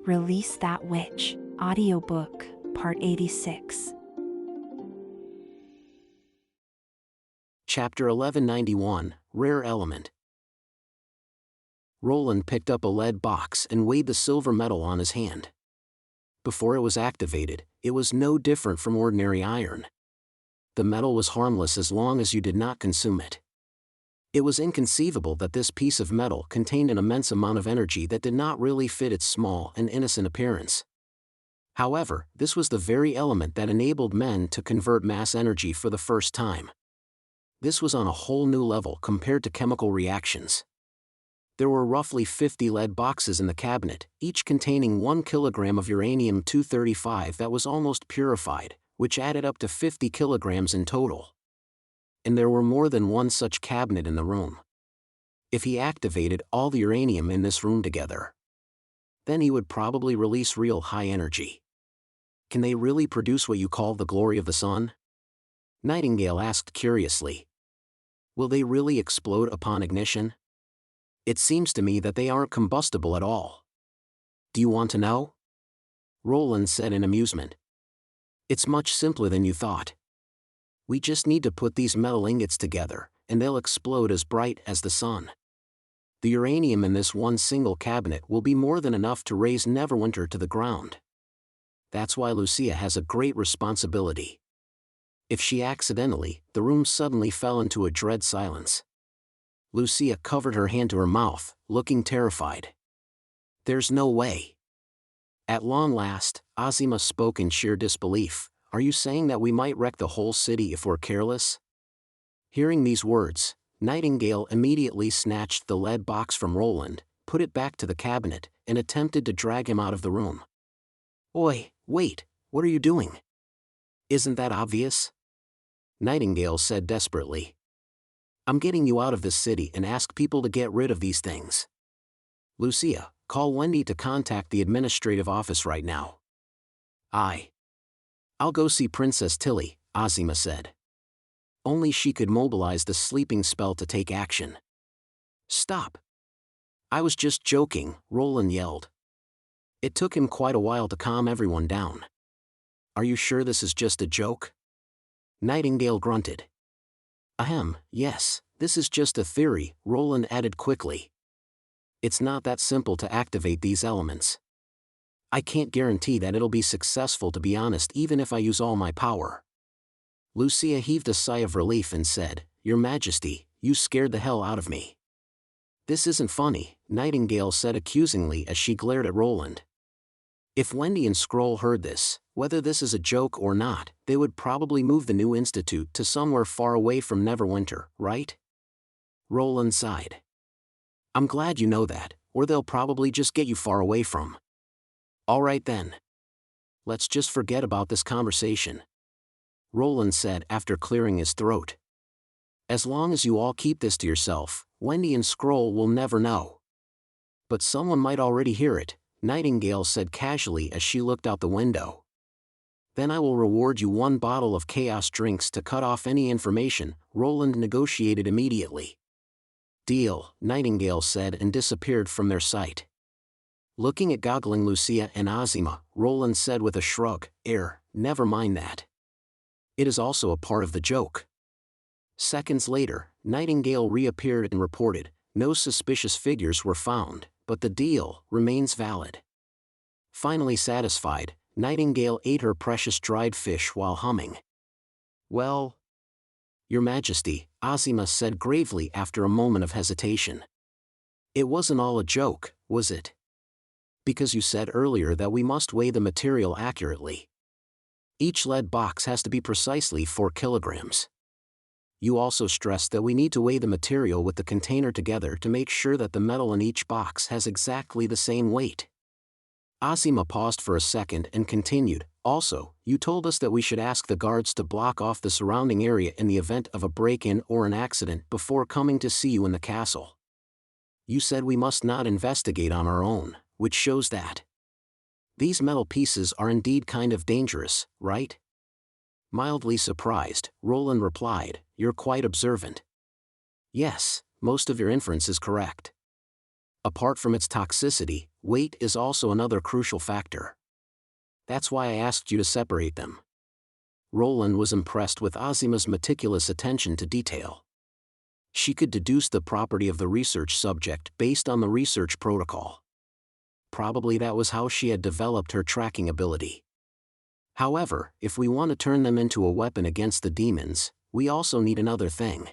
Release That Witch. Audiobook, Part 86. Chapter 1191, Rare Element. Roland picked up a lead box and weighed the silver metal on his hand. Before it was activated, it was no different from ordinary iron. The metal was harmless as long as you did not consume it. It was inconceivable that this piece of metal contained an immense amount of energy that did not really fit its small and innocent appearance. However, this was the very element that enabled men to convert mass energy for the first time. This was on a whole new level compared to chemical reactions. There were roughly 50 lead boxes in the cabinet, each containing 1 kilogram of uranium-235 that was almost purified, which added up to 50 kilograms in total. And there were more than one such cabinet in the room. If he activated all the uranium in this room together, then he would probably release real high energy. Can they really produce what you call the glory of the sun? Nightingale asked curiously. Will they really explode upon ignition? It seems to me that they aren't combustible at all. Do you want to know? Roland said in amusement. It's much simpler than you thought. We just need to put these metal ingots together, and they'll explode as bright as the sun. The uranium in this one single cabinet will be more than enough to raise Neverwinter to the ground. That's why Lucia has a great responsibility. If she accidentally, the room suddenly fell into a dread silence. Lucia covered her hand to her mouth, looking terrified. There's no way. At long last, Azima spoke in sheer disbelief. Are you saying that we might wreck the whole city if we're careless? Hearing these words, Nightingale immediately snatched the lead box from Roland, put it back to the cabinet, and attempted to drag him out of the room. Oi, wait, what are you doing? Isn't that obvious? Nightingale said desperately. I'm getting you out of this city and ask people to get rid of these things. Lucia, call Wendy to contact the administrative office right now. I'll go see Princess Tilly, Azima said. Only she could mobilize the sleeping spell to take action. Stop. I was just joking, Roland yelled. It took him quite a while to calm everyone down. Are you sure this is just a joke? Nightingale grunted. Ahem, yes, this is just a theory, Roland added quickly. It's not that simple to activate these elements. I can't guarantee that it'll be successful, to be honest, even if I use all my power. Lucia heaved a sigh of relief and said, Your Majesty, you scared the hell out of me. This isn't funny, Nightingale said accusingly as she glared at Roland. If Wendy and Scroll heard this, whether this is a joke or not, they would probably move the new institute to somewhere far away from Neverwinter, right? Roland sighed. I'm glad you know that, or they'll probably just get you far away from. All right then. Let's just forget about this conversation. Roland said after clearing his throat. As long as you all keep this to yourself, Wendy and Scroll will never know. But someone might already hear it, Nightingale said casually as she looked out the window. Then I will reward you 1 bottle of chaos drinks to cut off any information, Roland negotiated immediately. Deal, Nightingale said and disappeared from their sight. Looking at goggling Lucia and Azima, Roland said with a shrug, Never mind that. It is also a part of the joke. Seconds later, Nightingale reappeared and reported, no suspicious figures were found, but the deal remains valid. Finally satisfied, Nightingale ate her precious dried fish while humming. Well, Your Majesty, Azima said gravely after a moment of hesitation. It wasn't all a joke, was it? Because you said earlier that we must weigh the material accurately. Each lead box has to be precisely 4 kilograms. You also stressed that we need to weigh the material with the container together to make sure that the metal in each box has exactly the same weight. Azima paused for a second and continued, Also, you told us that we should ask the guards to block off the surrounding area in the event of a break-in or an accident before coming to see you in the castle. You said we must not investigate on our own, which shows that these metal pieces are indeed kind of dangerous, right? Mildly surprised, Roland replied, You're quite observant. Yes, most of your inference is correct. Apart from its toxicity, weight is also another crucial factor. That's why I asked you to separate them. Roland was impressed with Azima's meticulous attention to detail. She could deduce the property of the research subject based on the research protocol. Probably that was how she had developed her tracking ability. However, if we want to turn them into a weapon against the demons, we also need another thing.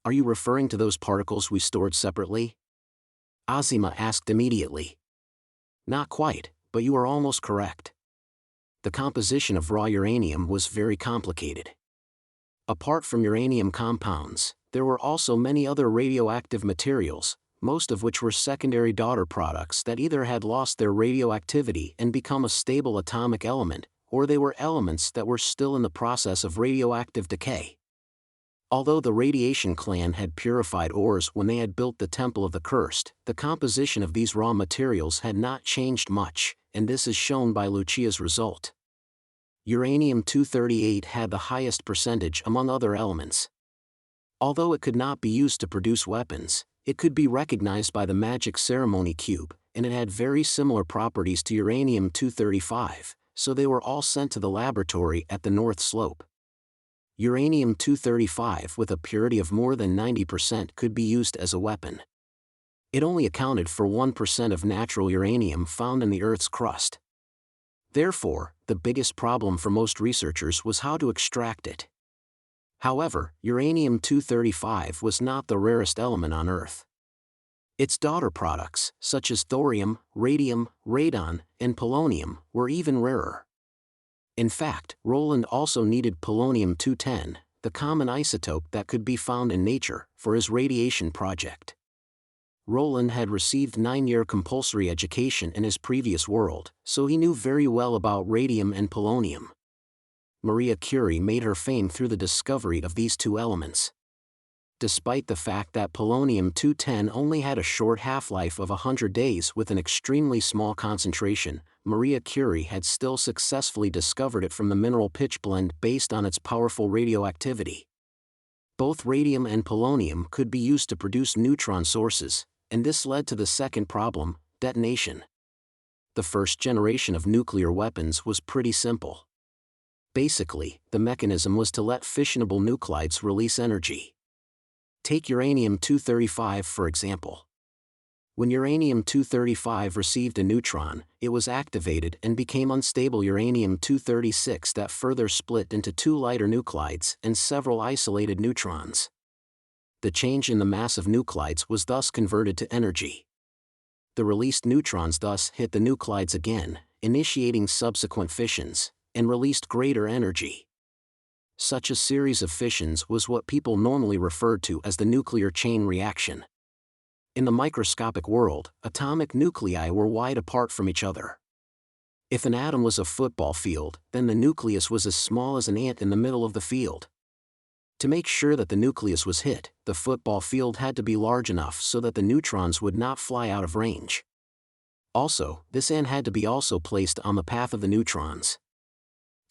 Are you referring to those particles we stored separately? Azima asked immediately. Not quite, but you are almost correct. The composition of raw uranium was very complicated. Apart from uranium compounds, there were also many other radioactive materials, most of which were secondary daughter products that either had lost their radioactivity and become a stable atomic element, or they were elements that were still in the process of radioactive decay. Although the Radiation Clan had purified ores when they had built the Temple of the Cursed, the composition of these raw materials had not changed much, and this is shown by Lucia's result. Uranium-238 had the highest percentage among other elements. Although it could not be used to produce weapons, it could be recognized by the magic ceremony cube, and it had very similar properties to uranium-235, so they were all sent to the laboratory at the North Slope. Uranium-235 with a purity of more than 90% could be used as a weapon. It only accounted for 1% of natural uranium found in the Earth's crust. Therefore, the biggest problem for most researchers was how to extract it. However, uranium-235 was not the rarest element on Earth. Its daughter products, such as thorium, radium, radon, and polonium, were even rarer. In fact, Roland also needed polonium-210, the common isotope that could be found in nature, for his radiation project. Roland had received 9-year compulsory education in his previous world, so he knew very well about radium and polonium. Maria Curie made her fame through the discovery of these two elements. Despite the fact that polonium-210 only had a short half-life of 100 days with an extremely small concentration, Maria Curie had still successfully discovered it from the mineral pitchblende based on its powerful radioactivity. Both radium and polonium could be used to produce neutron sources, and this led to the second problem, detonation. The first generation of nuclear weapons was pretty simple. Basically, the mechanism was to let fissionable nuclides release energy. Take uranium-235 for example. When uranium-235 received a neutron, it was activated and became unstable uranium-236 that further split into 2 lighter nuclides and several isolated neutrons. The change in the mass of nuclides was thus converted to energy. The released neutrons thus hit the nuclides again, initiating subsequent fissions, and released greater energy. Such a series of fissions was what people normally referred to as the nuclear chain reaction. In the microscopic world, atomic nuclei were wide apart from each other. If an atom was a football field, then the nucleus was as small as an ant in the middle of the field. To make sure that the nucleus was hit, the football field had to be large enough so that the neutrons would not fly out of range. Also, this ant had to be also placed on the path of the neutrons.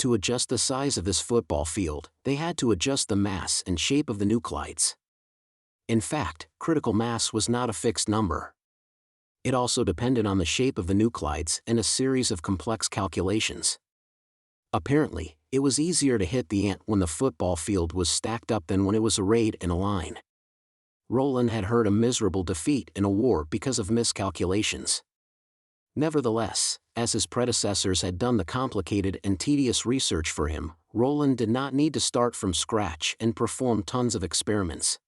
To adjust the size of this football field, they had to adjust the mass and shape of the nuclides. In fact, critical mass was not a fixed number. It also depended on the shape of the nuclides and a series of complex calculations. Apparently, it was easier to hit the ant when the football field was stacked up than when it was arrayed in a line. Roland had heard a miserable defeat in a war because of miscalculations. Nevertheless, as his predecessors had done the complicated and tedious research for him, Roland did not need to start from scratch and perform tons of experiments.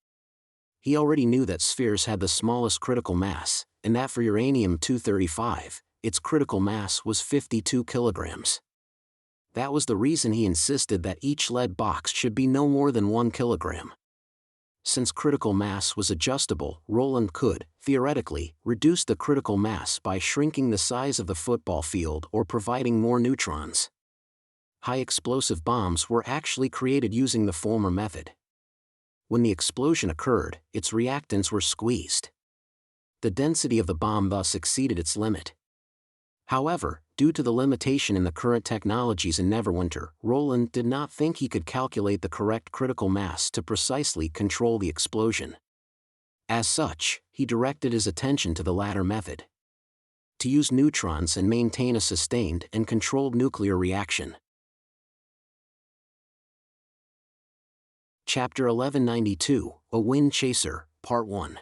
He already knew that spheres had the smallest critical mass, and that for uranium-235, its critical mass was 52 kilograms. That was the reason he insisted that each lead box should be no more than 1 kilogram. Since critical mass was adjustable, Roland could, theoretically, reduce the critical mass by shrinking the size of the football field or providing more neutrons. High-explosive bombs were actually created using the former method. When the explosion occurred, its reactants were squeezed. The density of the bomb thus exceeded its limit. However, due to the limitation in the current technologies in Neverwinter, Roland did not think he could calculate the correct critical mass to precisely control the explosion. As such, he directed his attention to the latter method. to use neutrons and maintain a sustained and controlled nuclear reaction. Chapter 1192, A Wind Chaser, Part 1.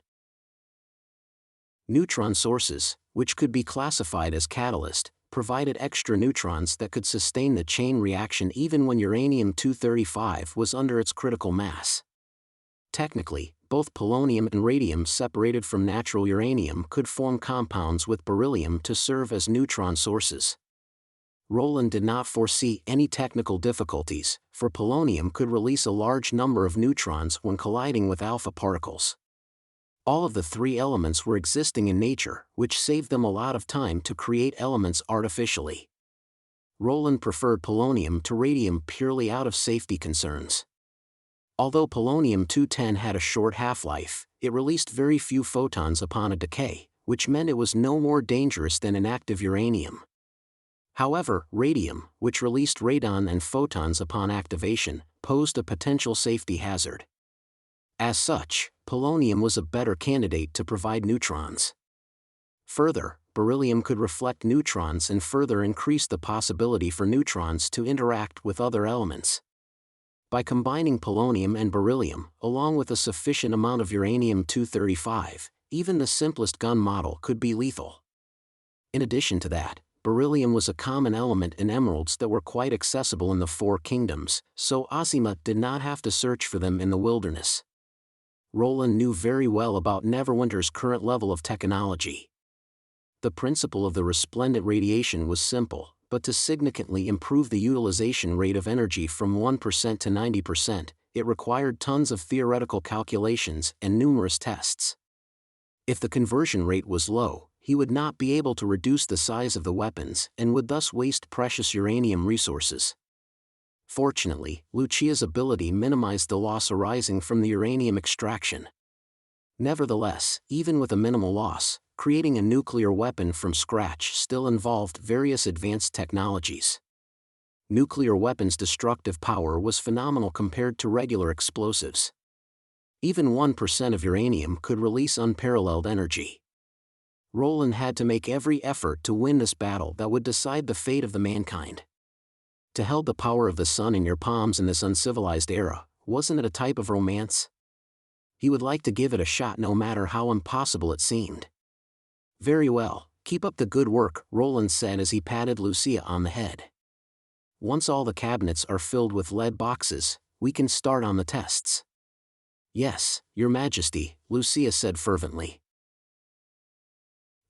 Neutron sources, which could be classified as catalyst, provided extra neutrons that could sustain the chain reaction even when uranium-235 was under its critical mass. Technically, both polonium and radium separated from natural uranium could form compounds with beryllium to serve as neutron sources. Roland did not foresee any technical difficulties, for polonium could release a large number of neutrons when colliding with alpha particles. All of the three elements were existing in nature, which saved them a lot of time to create elements artificially. Roland preferred polonium to radium purely out of safety concerns. Although polonium-210 had a short half-life, it released very few photons upon a decay, which meant it was no more dangerous than inactive uranium. However, radium, which released radon and photons upon activation, posed a potential safety hazard. As such, polonium was a better candidate to provide neutrons. Further, beryllium could reflect neutrons and further increase the possibility for neutrons to interact with other elements. By combining polonium and beryllium, along with a sufficient amount of uranium-235, even the simplest gun model could be lethal. In addition to that, beryllium was a common element in emeralds that were quite accessible in the Four Kingdoms, so Azimuth did not have to search for them in the wilderness. Roland knew very well about Neverwinter's current level of technology. The principle of the resplendent radiation was simple, but to significantly improve the utilization rate of energy from 1% to 90%, it required tons of theoretical calculations and numerous tests. If the conversion rate was low, he would not be able to reduce the size of the weapons and would thus waste precious uranium resources. Fortunately, Lucia's ability minimized the loss arising from the uranium extraction. Nevertheless, even with a minimal loss, creating a nuclear weapon from scratch still involved various advanced technologies. Nuclear weapons' destructive power was phenomenal compared to regular explosives. Even 1% of uranium could release unparalleled energy. Roland had to make every effort to win this battle that would decide the fate of the mankind. To hold the power of the sun in your palms in this uncivilized era, wasn't it a type of romance? He would like to give it a shot no matter how impossible it seemed. Very well, keep up the good work, Roland said as he patted Lucia on the head. Once all the cabinets are filled with lead boxes, we can start on the tests. Yes, Your Majesty, Lucia said fervently.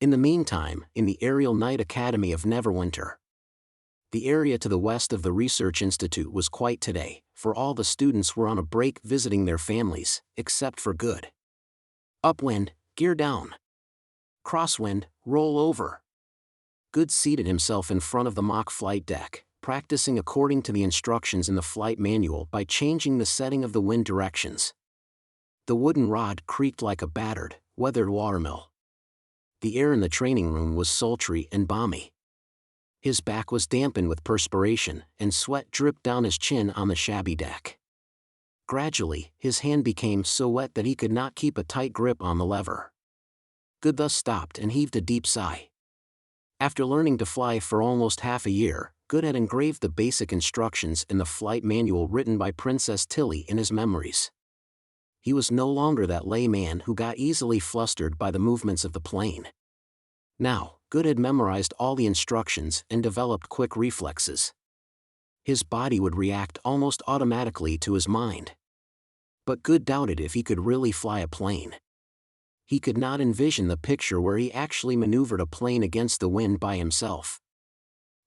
In the meantime, in the Aerial Knight Academy of Neverwinter. The area to the west of the Research Institute was quiet today, for all the students were on a break visiting their families, except for Good. Upwind, gear down. Crosswind, roll over. Good seated himself in front of the mock flight deck, practicing according to the instructions in the flight manual by changing the setting of the wind directions. The wooden rod creaked like a battered, weathered watermill. The air in the training room was sultry and balmy. His back was dampened with perspiration, and sweat dripped down his chin on the shabby deck. Gradually, his hand became so wet that he could not keep a tight grip on the lever. Good thus stopped and heaved a deep sigh. After learning to fly for almost half a year, Good had engraved the basic instructions in the flight manual written by Princess Tilly in his memories. He was no longer that layman who got easily flustered by the movements of the plane. Now, Good had memorized all the instructions and developed quick reflexes. His body would react almost automatically to his mind. But Good doubted if he could really fly a plane. He could not envision the picture where he actually maneuvered a plane against the wind by himself.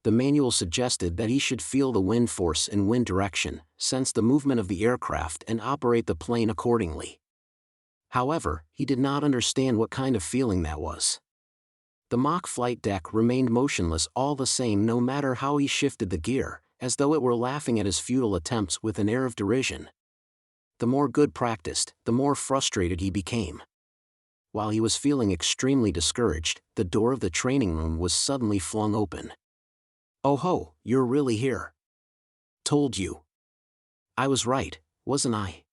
The manual suggested that he should feel the wind force and wind direction, sense the movement of the aircraft and operate the plane accordingly. However, he did not understand what kind of feeling that was. The mock flight deck remained motionless all the same no matter how he shifted the gear, as though it were laughing at his futile attempts with an air of derision. The more Good practiced, the more frustrated he became. While he was feeling extremely discouraged, the door of the training room was suddenly flung open. "Oh ho, you're really here. Told you. I was right, wasn't I?"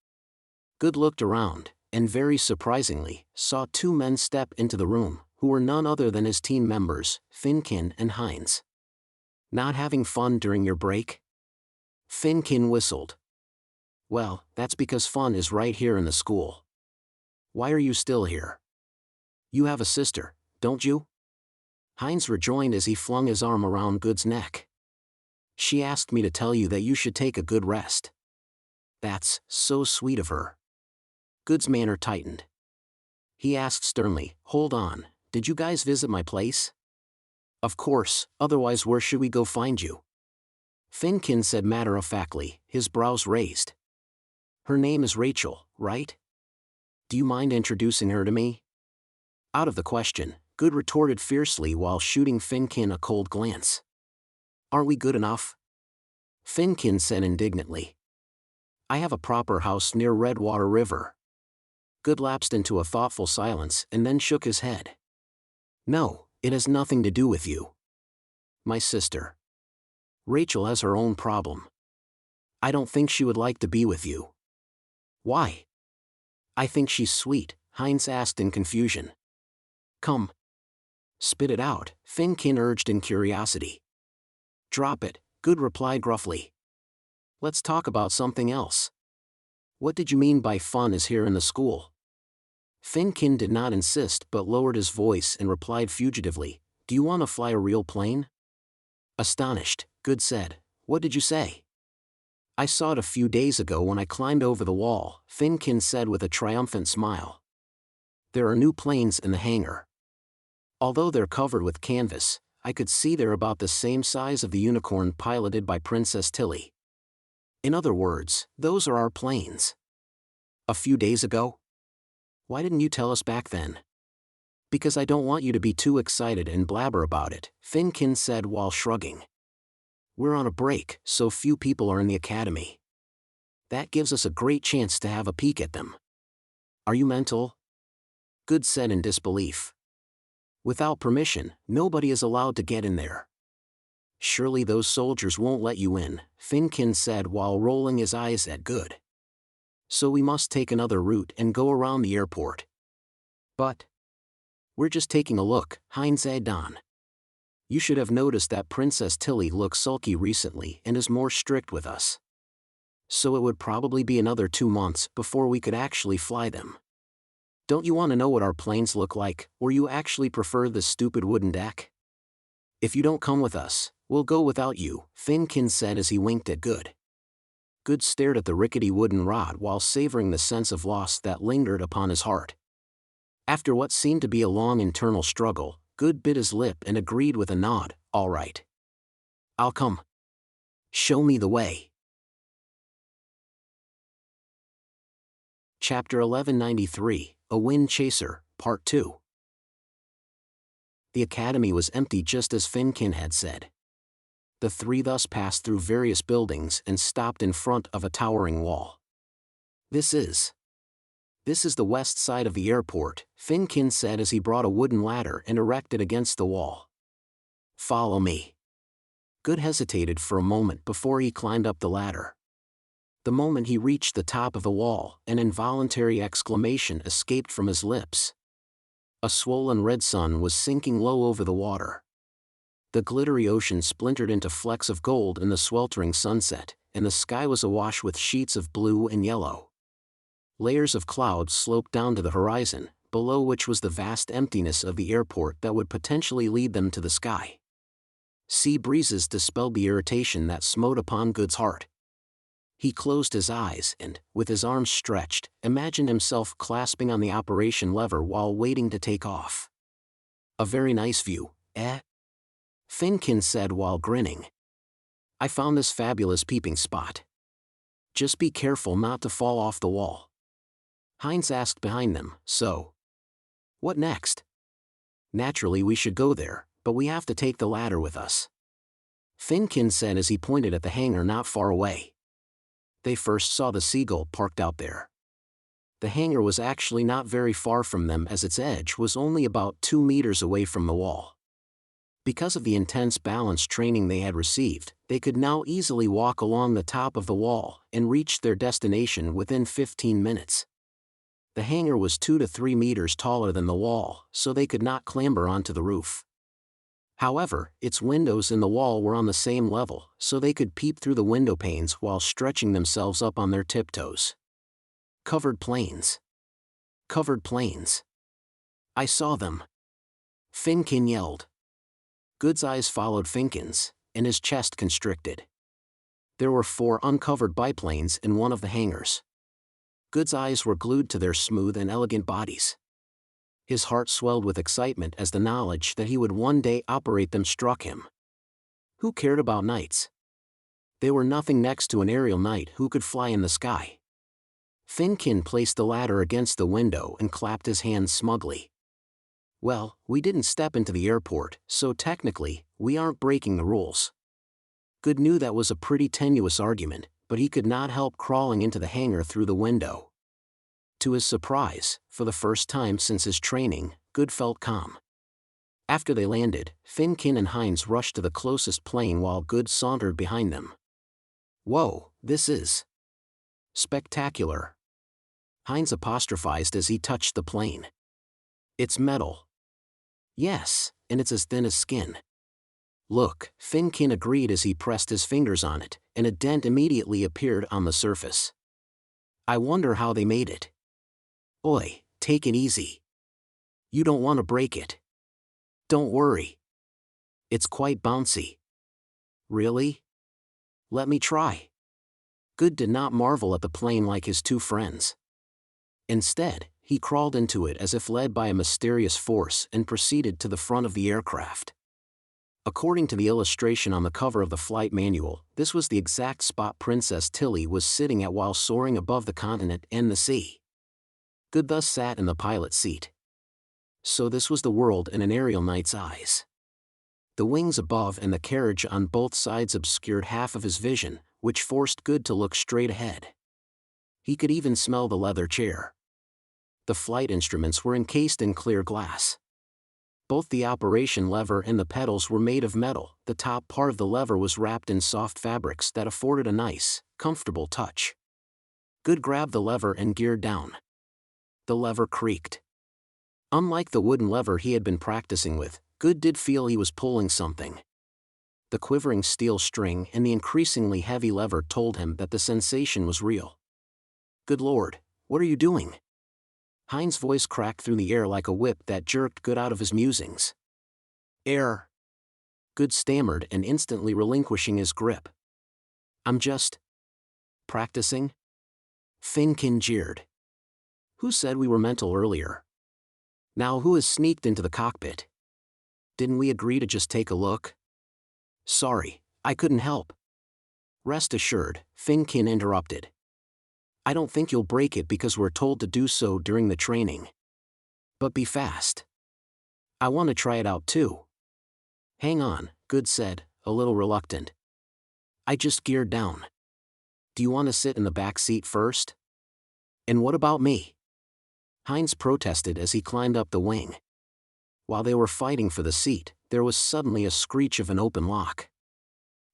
Good looked around, and very surprisingly, saw two men step into the room, who were none other than his team members, Finkin and Heinz. Not having fun during your break? Finkin whistled. Well, that's because fun is right here in the school. Why are you still here? You have a sister, don't you? Heinz rejoined as he flung his arm around Good's neck. She asked me to tell you that you should take a good rest. That's so sweet of her. Good's manner tightened. He asked sternly, Hold on, did you guys visit my place? Of course, otherwise where should we go find you? Finkin said matter-of-factly, his brows raised. Her name is Rachel, right? Do you mind introducing her to me? Out of the question, Good retorted fiercely while shooting Finkin a cold glance. Aren't we good enough? Finkin said indignantly. I have a proper house near Redwater River. Good lapsed into a thoughtful silence and then shook his head. No, it has nothing to do with you. My sister. Rachel has her own problem. I don't think she would like to be with you. Why? I think she's sweet, Heinz asked in confusion. Come. Spit it out, Finkin urged in curiosity. Drop it, Good replied gruffly. Let's talk about something else. What did you mean by fun is here in the school? Finkin did not insist but lowered his voice and replied fugitively, Do you want to fly a real plane? Astonished, Good said, What did you say? I saw it a few days ago when I climbed over the wall, Finkin said with a triumphant smile. There are new planes in the hangar. Although they're covered with canvas, I could see they're about the same size of the unicorn piloted by Princess Tilly. In other words, those are our planes. A few days ago? Why didn't you tell us back then? Because I don't want you to be too excited and blabber about it, Finkin said while shrugging. We're on a break, so few people are in the academy. That gives us a great chance to have a peek at them. Are you mental? Good said in disbelief. Without permission, nobody is allowed to get in there. Surely those soldiers won't let you in, Finkin said while rolling his eyes at Good. So we must take another route and go around the airport. But we're just taking a look, Heinz egged on. You should have noticed that Princess Tilly looks sulky recently and is more strict with us. So it would probably be another 2 months before we could actually fly them. Don't you want to know what our planes look like, or you actually prefer this stupid wooden deck? If you don't come with us, we'll go without you, Finkin said as he winked at Good. Good stared at the rickety wooden rod while savoring the sense of loss that lingered upon his heart. After what seemed to be a long internal struggle, Good bit his lip and agreed with a nod, all right. I'll come. Show me the way. Chapter 1193, A Wind Chaser, Part 2. The academy was empty just as Finkin had said. The three thus passed through various buildings and stopped in front of a towering wall. This is the west side of the airport, Finkin said as he brought a wooden ladder and erected against the wall. Follow me. Good hesitated for a moment before he climbed up the ladder. The moment he reached the top of the wall, an involuntary exclamation escaped from his lips. A swollen red sun was sinking low over the water. The glittery ocean splintered into flecks of gold in the sweltering sunset, and the sky was awash with sheets of blue and yellow. Layers of clouds sloped down to the horizon, below which was the vast emptiness of the airport that would potentially lead them to the sky. Sea breezes dispelled the irritation that smote upon Good's heart. He closed his eyes and, with his arms stretched, imagined himself clasping on the operation lever while waiting to take off. A very nice view, eh? Finkin said while grinning. I found this fabulous peeping spot. Just be careful not to fall off the wall. Heinz asked behind them, so what next? Naturally we should go there, but we have to take the ladder with us. Finkin said as he pointed at the hangar not far away. They first saw the Seagull parked out there. The hangar was actually not very far from them as its edge was only about 2 meters away from the wall. Because of the intense balance training they had received, they could now easily walk along the top of the wall and reach their destination within 15 minutes. The hangar was 2 to 3 meters taller than the wall, so they could not clamber onto the roof. However, its windows in the wall were on the same level, so they could peep through the window panes while stretching themselves up on their tiptoes. Covered planes. Covered planes. I saw them. Finkin yelled. Good's eyes followed Finkin's, and his chest constricted. There were 4 uncovered biplanes in one of the hangars. Good's eyes were glued to their smooth and elegant bodies. His heart swelled with excitement as the knowledge that he would one day operate them struck him. Who cared about knights? They were nothing next to an aerial knight who could fly in the sky. Finkin placed the ladder against the window and clapped his hands smugly. Well, we didn't step into the airport, so technically, we aren't breaking the rules. Good knew that was a pretty tenuous argument, but he could not help crawling into the hangar through the window. To his surprise, for the first time since his training, Good felt calm. After they landed, Finkin and Heinz rushed to the closest plane while Good sauntered behind them. Whoa, this is spectacular, Heinz apostrophized as he touched the plane. It's metal. Yes, and it's as thin as skin. Look, Finkin agreed as he pressed his fingers on it, and a dent immediately appeared on the surface. I wonder how they made it. Oi, take it easy. You don't want to break it. Don't worry. It's quite bouncy. Really? Let me try. Good did not marvel at the plane like his 2 friends. Instead, he crawled into it as if led by a mysterious force and proceeded to the front of the aircraft. According to the illustration on the cover of the flight manual, this was the exact spot Princess Tilly was sitting at while soaring above the continent and the sea. Good thus sat in the pilot's seat. So this was the world in an aerial knight's eyes. The wings above and the carriage on both sides obscured half of his vision, which forced Good to look straight ahead. He could even smell the leather chair. The flight instruments were encased in clear glass. Both the operation lever and the pedals were made of metal. The top part of the lever was wrapped in soft fabrics that afforded a nice, comfortable touch. Good grabbed the lever and geared down. The lever creaked. Unlike the wooden lever he had been practicing with, Good did feel he was pulling something. The quivering steel string and the increasingly heavy lever told him that the sensation was real. Good Lord, what are you doing? Heinz's voice cracked through the air like a whip that jerked Good out of his musings. Air. Good stammered and instantly relinquishing his grip. I'm just practicing? Finkin jeered. Who said we were mental earlier? Now who has sneaked into the cockpit? Didn't we agree to just take a look? Sorry, I couldn't help. Rest assured, Finkin interrupted. I don't think you'll break it because we're told to do so during the training. But be fast. I want to try it out too. Hang on, Good said, a little reluctant. I just geared down. Do you want to sit in the back seat first? And what about me? Heinz protested as he climbed up the wing. While they were fighting for the seat, there was suddenly a screech of an open lock.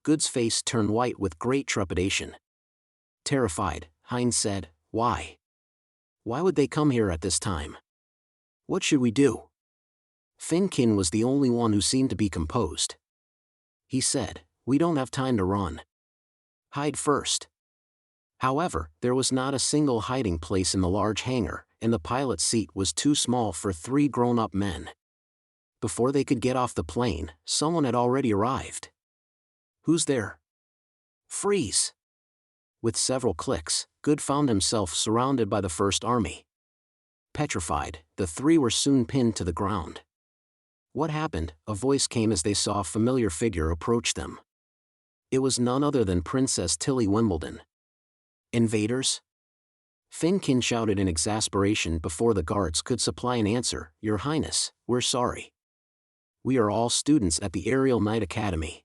Good's face turned white with great trepidation. Terrified, Heinz said, Why? Why would they come here at this time? What should we do? Finkin was the only one who seemed to be composed. He said, We don't have time to run. Hide first. However, there was not a single hiding place in the large hangar, and the pilot's seat was too small for 3 grown-up men. Before they could get off the plane, someone had already arrived. Who's there? Freeze! With several clicks, Good found himself surrounded by the First Army. Petrified, the 3 were soon pinned to the ground. What happened? A voice came as they saw a familiar figure approach them. It was none other than Princess Tilly Wimbledon. Invaders? Finkin shouted in exasperation before the guards could supply an answer. Your Highness, we're sorry. We are all students at the Aerial Knight Academy.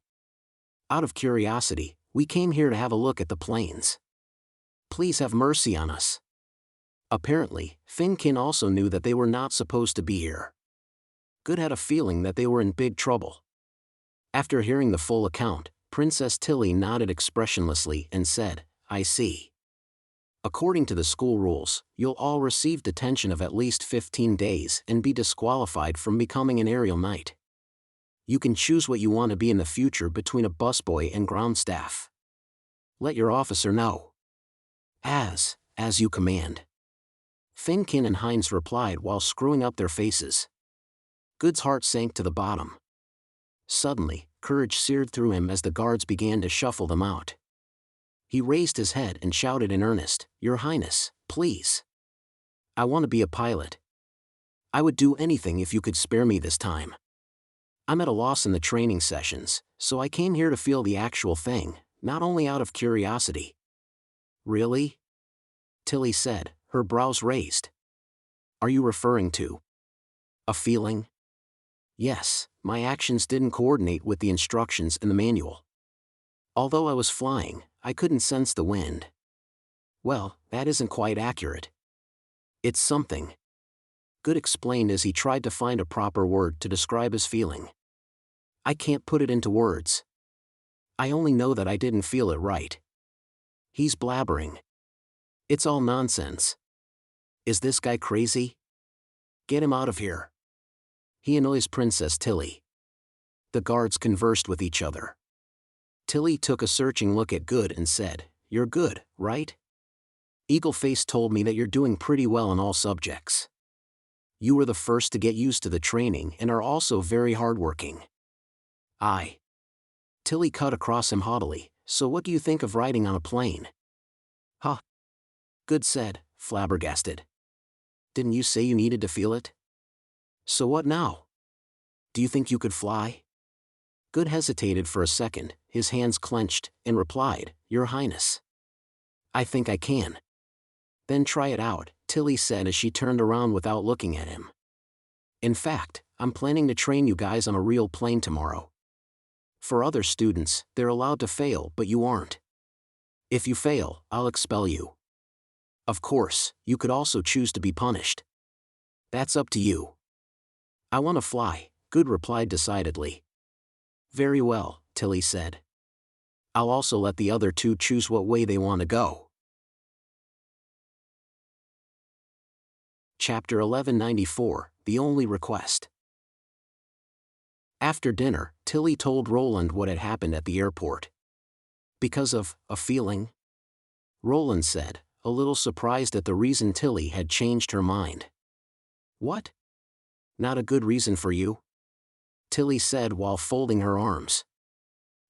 Out of curiosity, we came here to have a look at the planes. Please have mercy on us. Apparently, Finkin also knew that they were not supposed to be here. Good had a feeling that they were in big trouble. After hearing the full account, Princess Tilly nodded expressionlessly and said, I see. According to the school rules, you'll all receive detention of at least 15 days and be disqualified from becoming an aerial knight. You can choose what you want to be in the future between a busboy and ground staff. Let your officer know. As you command. Finkin and Heinz replied while screwing up their faces. Good's heart sank to the bottom. Suddenly, courage seared through him as the guards began to shuffle them out. He raised his head and shouted in earnest, "Your Highness, please. I want to be a pilot. I would do anything if you could spare me this time. I'm at a loss in the training sessions, so I came here to feel the actual thing, not only out of curiosity." "Really?" Tilly said, her brows raised. "Are you referring to a feeling?" "Yes, my actions didn't coordinate with the instructions in the manual. Although I was flying, I couldn't sense the wind." "Well, that isn't quite accurate. It's something." Good explained as he tried to find a proper word to describe his feeling. "I can't put it into words. I only know that I didn't feel it right." "He's blabbering. It's all nonsense. Is this guy crazy? Get him out of here. He annoys Princess Tilly." The guards conversed with each other. Tilly took a searching look at Good and said, "You're good, right? Eagleface told me that you're doing pretty well in all subjects. You were the first to get used to the training and are also very hardworking." "Aye." Tilly cut across him haughtily, "So what do you think of riding on a plane?" "Huh?" Good said, flabbergasted. "Didn't you say you needed to feel it? So what now? Do you think you could fly?" Good hesitated for a second, his hands clenched, and replied, "Your Highness, I think I can." "Then try it out," Tilly said as she turned around without looking at him. "In fact, I'm planning to train you guys on a real plane tomorrow. For other students, they're allowed to fail, but you aren't. If you fail, I'll expel you. Of course, you could also choose to be punished. That's up to you." "I want to fly," Good replied decidedly. "Very well," Tilly said. "I'll also let the other two choose what way they want to go." Chapter 1194, The Only Request. After dinner, Tilly told Roland what had happened at the airport. "Because of a feeling?" Roland said, a little surprised at the reason Tilly had changed her mind. "What? Not a good reason for you?" Tilly said while folding her arms.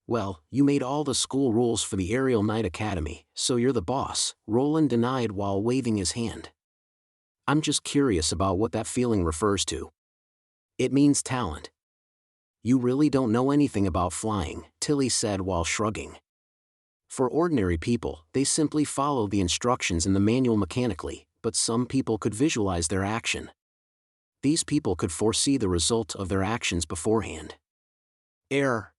"Well, you made all the school rules for the Aerial Knight Academy, so you're the boss," Roland denied while waving his hand. "I'm just curious about what that feeling refers to." "It means talent." "You really don't know anything about flying," Tilly said while shrugging. "For ordinary people, they simply follow the instructions in the manual mechanically, but some people could visualize their action. These people could foresee the result of their actions beforehand." "Error.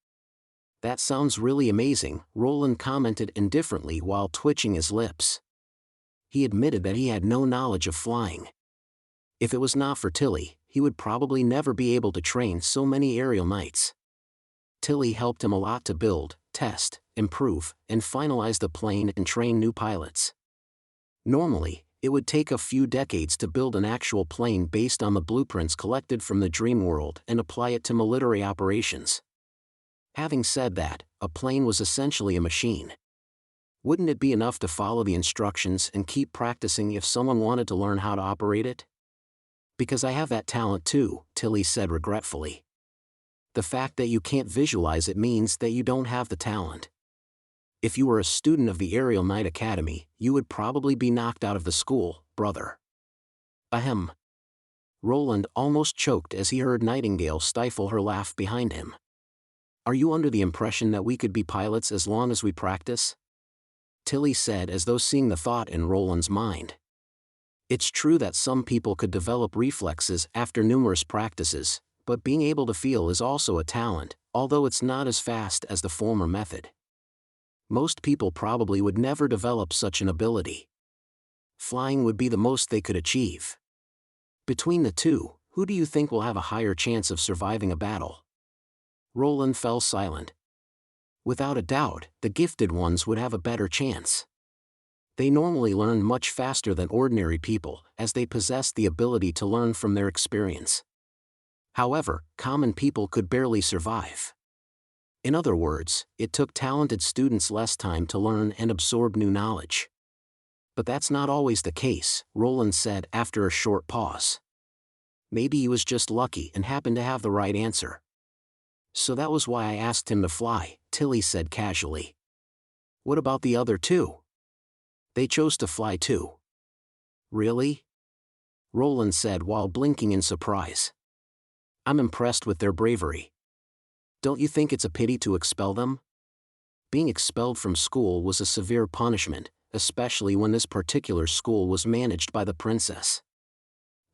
That sounds really amazing," Roland commented indifferently while twitching his lips. He admitted that he had no knowledge of flying. If it was not for Tilly, he would probably never be able to train so many aerial knights. Tilly helped him a lot to build, test, improve, and finalize the plane and train new pilots. Normally, it would take a few decades to build an actual plane based on the blueprints collected from the dream world and apply it to military operations. Having said that, a plane was essentially a machine. Wouldn't it be enough to follow the instructions and keep practicing if someone wanted to learn how to operate it? "Because I have that talent too," Tilly said regretfully. "The fact that you can't visualize it means that you don't have the talent. If you were a student of the Aerial Knight Academy, you would probably be knocked out of the school, brother." Ahem. Roland almost choked as he heard Nightingale stifle her laugh behind him. "Are you under the impression that we could be pilots as long as we practice?" Tilly said as though seeing the thought in Roland's mind. "It's true that some people could develop reflexes after numerous practices, but being able to feel is also a talent, although it's not as fast as the former method. Most people probably would never develop such an ability. Flying would be the most they could achieve. Between the two, who do you think will have a higher chance of surviving a battle?" Roland fell silent. Without a doubt, the gifted ones would have a better chance. They normally learn much faster than ordinary people, as they possess the ability to learn from their experience. However, common people could barely survive. In other words, it took talented students less time to learn and absorb new knowledge. But that's not always the case, Roland said after a short pause. Maybe he was just lucky and happened to have the right answer. So that was why I asked him to fly, Tilly said casually. What about the other two? They chose to fly too. Really? Roland said while blinking in surprise. I'm impressed with their bravery. Don't you think it's a pity to expel them? Being expelled from school was a severe punishment, especially when this particular school was managed by the princess.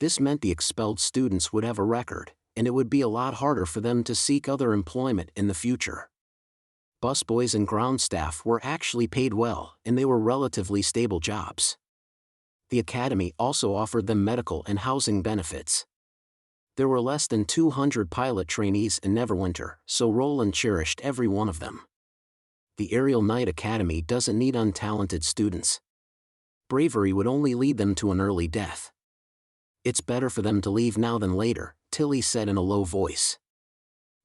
This meant the expelled students would have a record, and it would be a lot harder for them to seek other employment in the future. Busboys and ground staff were actually paid well, and they were relatively stable jobs. The academy also offered them medical and housing benefits. There were less than 200 pilot trainees in Neverwinter, so Roland cherished every one of them. The Aerial Knight Academy doesn't need untalented students. Bravery would only lead them to an early death. It's better for them to leave now than later, Tilly said in a low voice.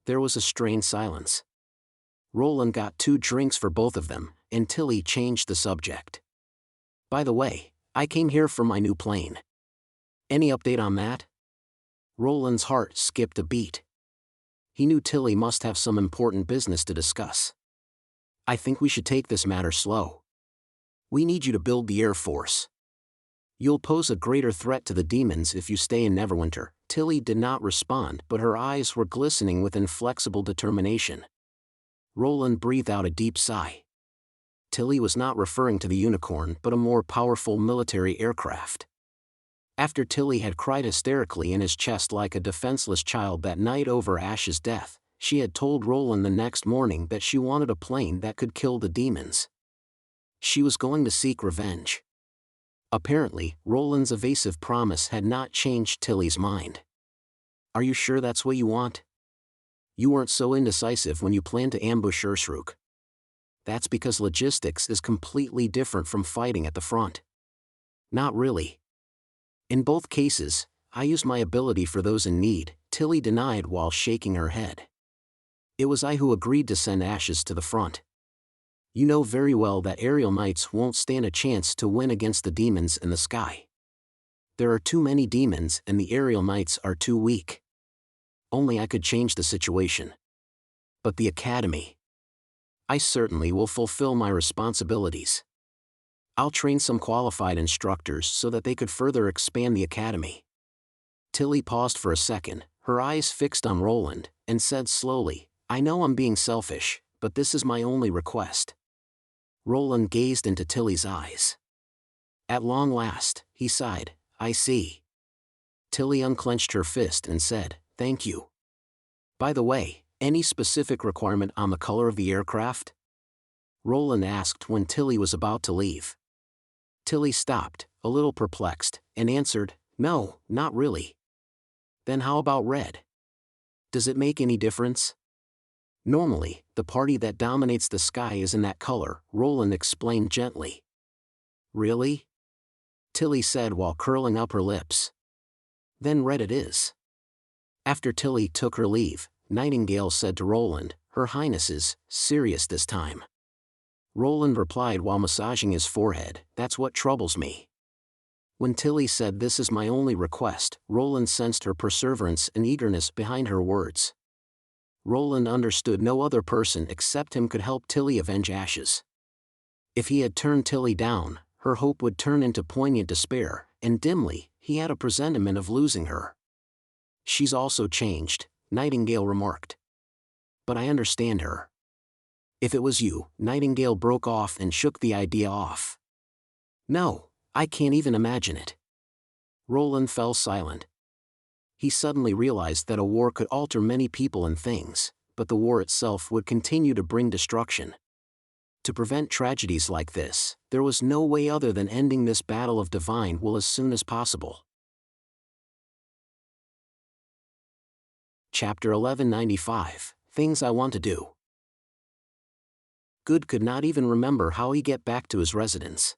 There was a strained silence. Roland got 2 drinks for both of them, and Tilly changed the subject. By the way, I came here for my new plane. Any update on that? Roland's heart skipped a beat. He knew Tilly must have some important business to discuss. I think we should take this matter slow. We need you to build the Air Force. You'll pose a greater threat to the demons if you stay in Neverwinter. Tilly did not respond, but her eyes were glistening with inflexible determination. Roland breathed out a deep sigh. Tilly was not referring to the unicorn but a more powerful military aircraft. After Tilly had cried hysterically in his chest like a defenseless child that night over Ash's death, she had told Roland the next morning that she wanted a plane that could kill the demons. She was going to seek revenge. Apparently, Roland's evasive promise had not changed Tilly's mind. Are you sure that's what you want? You weren't so indecisive when you planned to ambush Ursruk. That's because logistics is completely different from fighting at the front. Not really. In both cases, I use my ability for those in need, Tilly denied while shaking her head. It was I who agreed to send Ashes to the front. You know very well that aerial knights won't stand a chance to win against the demons in the sky. There are too many demons and the aerial knights are too weak. Only I could change the situation. But the academy. I certainly will fulfill my responsibilities. I'll train some qualified instructors so that they could further expand the academy. Tilly paused for a second, her eyes fixed on Roland, and said slowly, I know I'm being selfish, but this is my only request. Roland gazed into Tilly's eyes. At long last, he sighed, I see. Tilly unclenched her fist and said, thank you. By the way, any specific requirement on the color of the aircraft? Roland asked when Tilly was about to leave. Tilly stopped, a little perplexed, and answered, no, not really. Then how about red? Does it make any difference? Normally, the party that dominates the sky is in that color, Roland explained gently. Really? Tilly said while curling up her lips. Then red it is. After Tilly took her leave, Nightingale said to Roland, Her Highness is serious this time. Roland replied while massaging his forehead, That's what troubles me. When Tilly said this is my only request, Roland sensed her perseverance and eagerness behind her words. Roland understood no other person except him could help Tilly avenge Ashes. If he had turned Tilly down, her hope would turn into poignant despair, and dimly, he had a presentiment of losing her. She's also changed, Nightingale remarked. But I understand her. If it was you, Nightingale broke off and shook the idea off. No, I can't even imagine it. Roland fell silent. He suddenly realized that a war could alter many people and things, but the war itself would continue to bring destruction. To prevent tragedies like this, there was no way other than ending this battle of divine will as soon as possible. Chapter 1195, Things I Want to Do. Good could not even remember how he get back to his residence.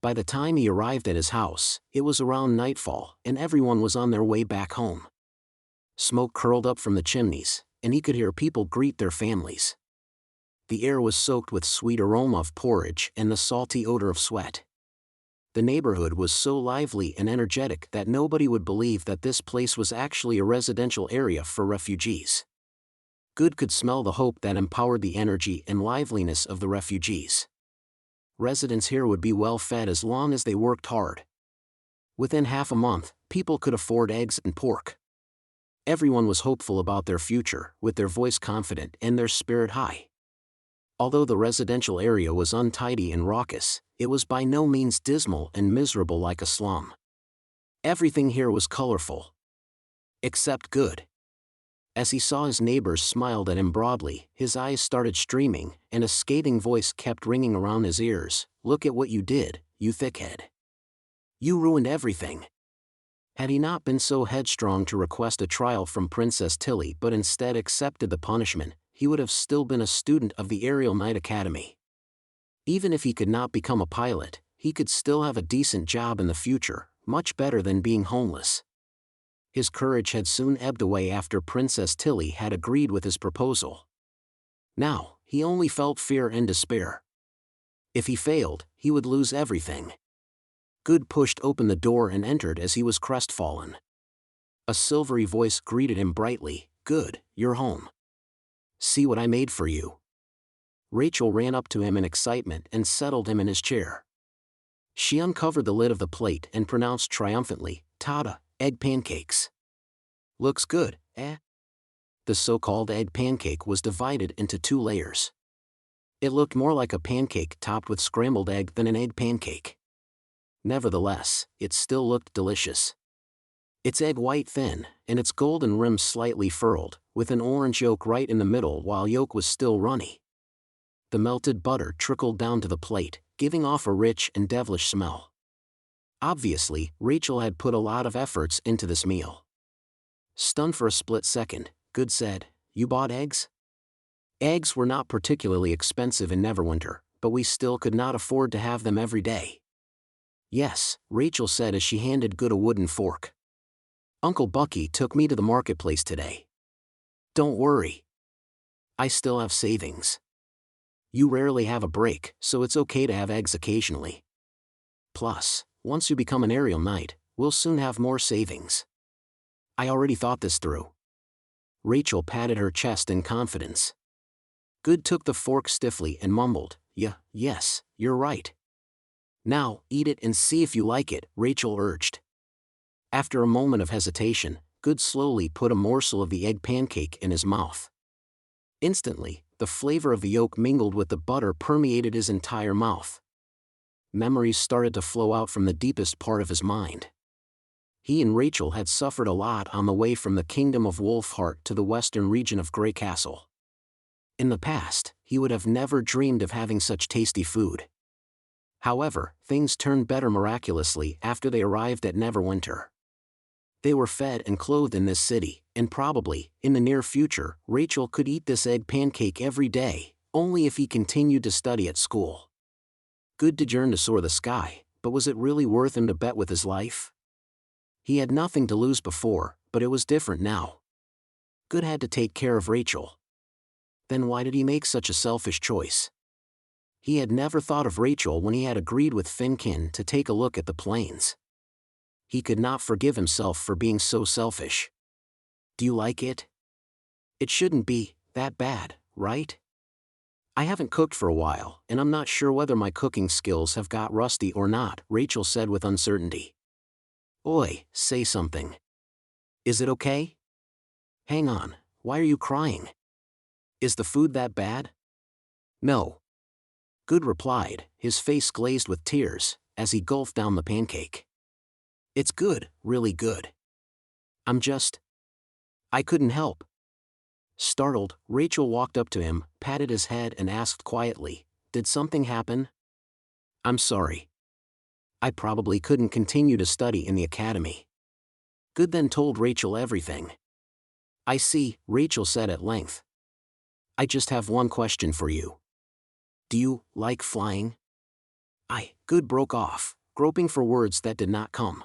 By the time he arrived at his house, it was around nightfall, and everyone was on their way back home. Smoke curled up from the chimneys, and he could hear people greet their families. The air was soaked with sweet aroma of porridge and the salty odor of sweat. The neighborhood was so lively and energetic that nobody would believe that this place was actually a residential area for refugees. Good could smell the hope that empowered the energy and liveliness of the refugees. Residents here would be well fed as long as they worked hard. Within half a month, people could afford eggs and pork. Everyone was hopeful about their future, with their voice confident and their spirit high. Although the residential area was untidy and raucous, it was by no means dismal and miserable like a slum. Everything here was colorful. Except Good. As he saw his neighbors smiled at him broadly, his eyes started streaming, and a scathing voice kept ringing around his ears. "Look at what you did, you thickhead. You ruined everything." Had he not been so headstrong to request a trial from Princess Tilly but instead accepted the punishment, he would have still been a student of the Aerial Knight Academy. Even if he could not become a pilot, he could still have a decent job in the future, much better than being homeless. His courage had soon ebbed away after Princess Tilly had agreed with his proposal. Now, he only felt fear and despair. If he failed, he would lose everything. Good pushed open the door and entered as he was crestfallen. A silvery voice greeted him brightly. "Good, you're home. See what I made for you." Rachel ran up to him in excitement and settled him in his chair. She uncovered the lid of the plate and pronounced triumphantly, "Tada, egg pancakes. Looks good, eh?" The so-called egg pancake was divided into 2 layers. It looked more like a pancake topped with scrambled egg than an egg pancake. Nevertheless, it still looked delicious. Its egg white thin, and its golden rim slightly furrowed, with an orange yolk right in the middle while yolk was still runny. The melted butter trickled down to the plate, giving off a rich and devilish smell. Obviously, Rachel had put a lot of efforts into this meal. Stunned for a split second, Good said, "You bought eggs?" Eggs were not particularly expensive in Neverwinter, but we still could not afford to have them every day. "Yes," Rachel said as she handed Good a wooden fork. "Uncle Bucky took me to the marketplace today. Don't worry. I still have savings. You rarely have a break, so it's okay to have eggs occasionally. Plus, once you become an aerial knight, we'll soon have more savings. I already thought this through." Rachel patted her chest in confidence. Good took the fork stiffly and mumbled, Yes, you're right. Now, eat it and see if you like it," Rachel urged. After a moment of hesitation, Good slowly put a morsel of the egg pancake in his mouth. Instantly, the flavor of the yolk mingled with the butter permeated his entire mouth. Memories started to flow out from the deepest part of his mind. He and Rachel had suffered a lot on the way from the kingdom of Wolfheart to the western region of Graycastle. In the past, he would have never dreamed of having such tasty food. However, things turned better miraculously after they arrived at Neverwinter. They were fed and clothed in this city, and probably, in the near future, Rachel could eat this egg pancake every day, only if he continued to study at school. Good to yearn to soar the sky, but was it really worth him to bet with his life? He had nothing to lose before, but it was different now. Good had to take care of Rachel. Then why did he make such a selfish choice? He had never thought of Rachel when he had agreed with Finkin to take a look at the plains. He could not forgive himself for being so selfish. "Do you like it? It shouldn't be that bad, right? I haven't cooked for a while, and I'm not sure whether my cooking skills have got rusty or not," Rachel said with uncertainty. "Oi, say something. Is it okay? Hang on, why are you crying? Is the food that bad?" "No." Good replied, his face glazed with tears, as he gulped down the pancake. "It's good, really good. I couldn't help." Startled, Rachel walked up to him, patted his head and asked quietly, "Did something happen?" "I'm sorry. I probably couldn't continue to study in the academy." Good then told Rachel everything. "I see," Rachel said at length. "I just have one question for you. Do you like flying?" Good broke off, groping for words that did not come.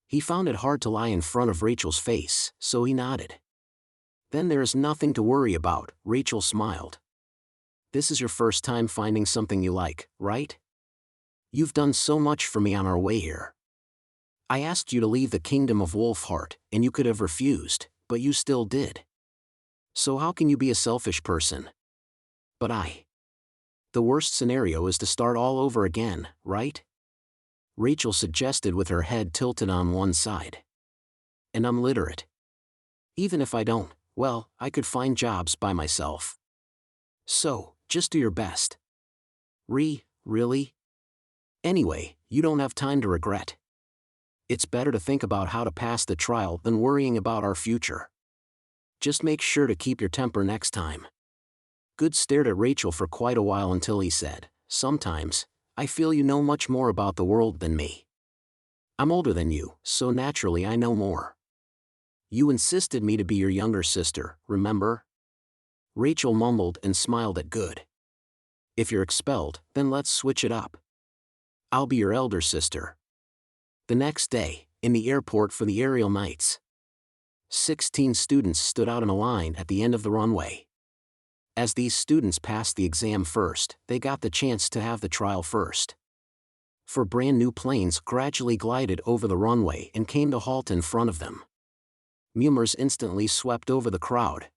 He found it hard to lie in front of Rachel's face, so he nodded. Then there is nothing to worry about, Rachel smiled. This is your first time finding something you like, right? You've done so much for me on our way here. I asked you to leave the kingdom of Wolfheart, and you could have refused, but you still did. So how can you be a selfish person? But the worst scenario is to start all over again, right? Rachel suggested with her head tilted on one side. And I'm literate. Even if I don't, well, I could find jobs by myself. So, just do your best. Really? Anyway, you don't have time to regret. It's better to think about how to pass the trial than worrying about our future. Just make sure to keep your temper next time. Good stared at Rachel for quite a while until he said, sometimes, I feel you know much more about the world than me. I'm older than you, so naturally I know more. You insisted me to be your younger sister, remember? Rachel mumbled and smiled at Good. If you're expelled, then let's switch it up. I'll be your elder sister. The next day, in the airport for the aerial nights, 16 students stood out in a line at the end of the runway. As these students passed the exam first, they got the chance to have the trial first. Four brand new planes gradually glided over the runway and came to halt in front of them. Murmurs instantly swept over the crowd.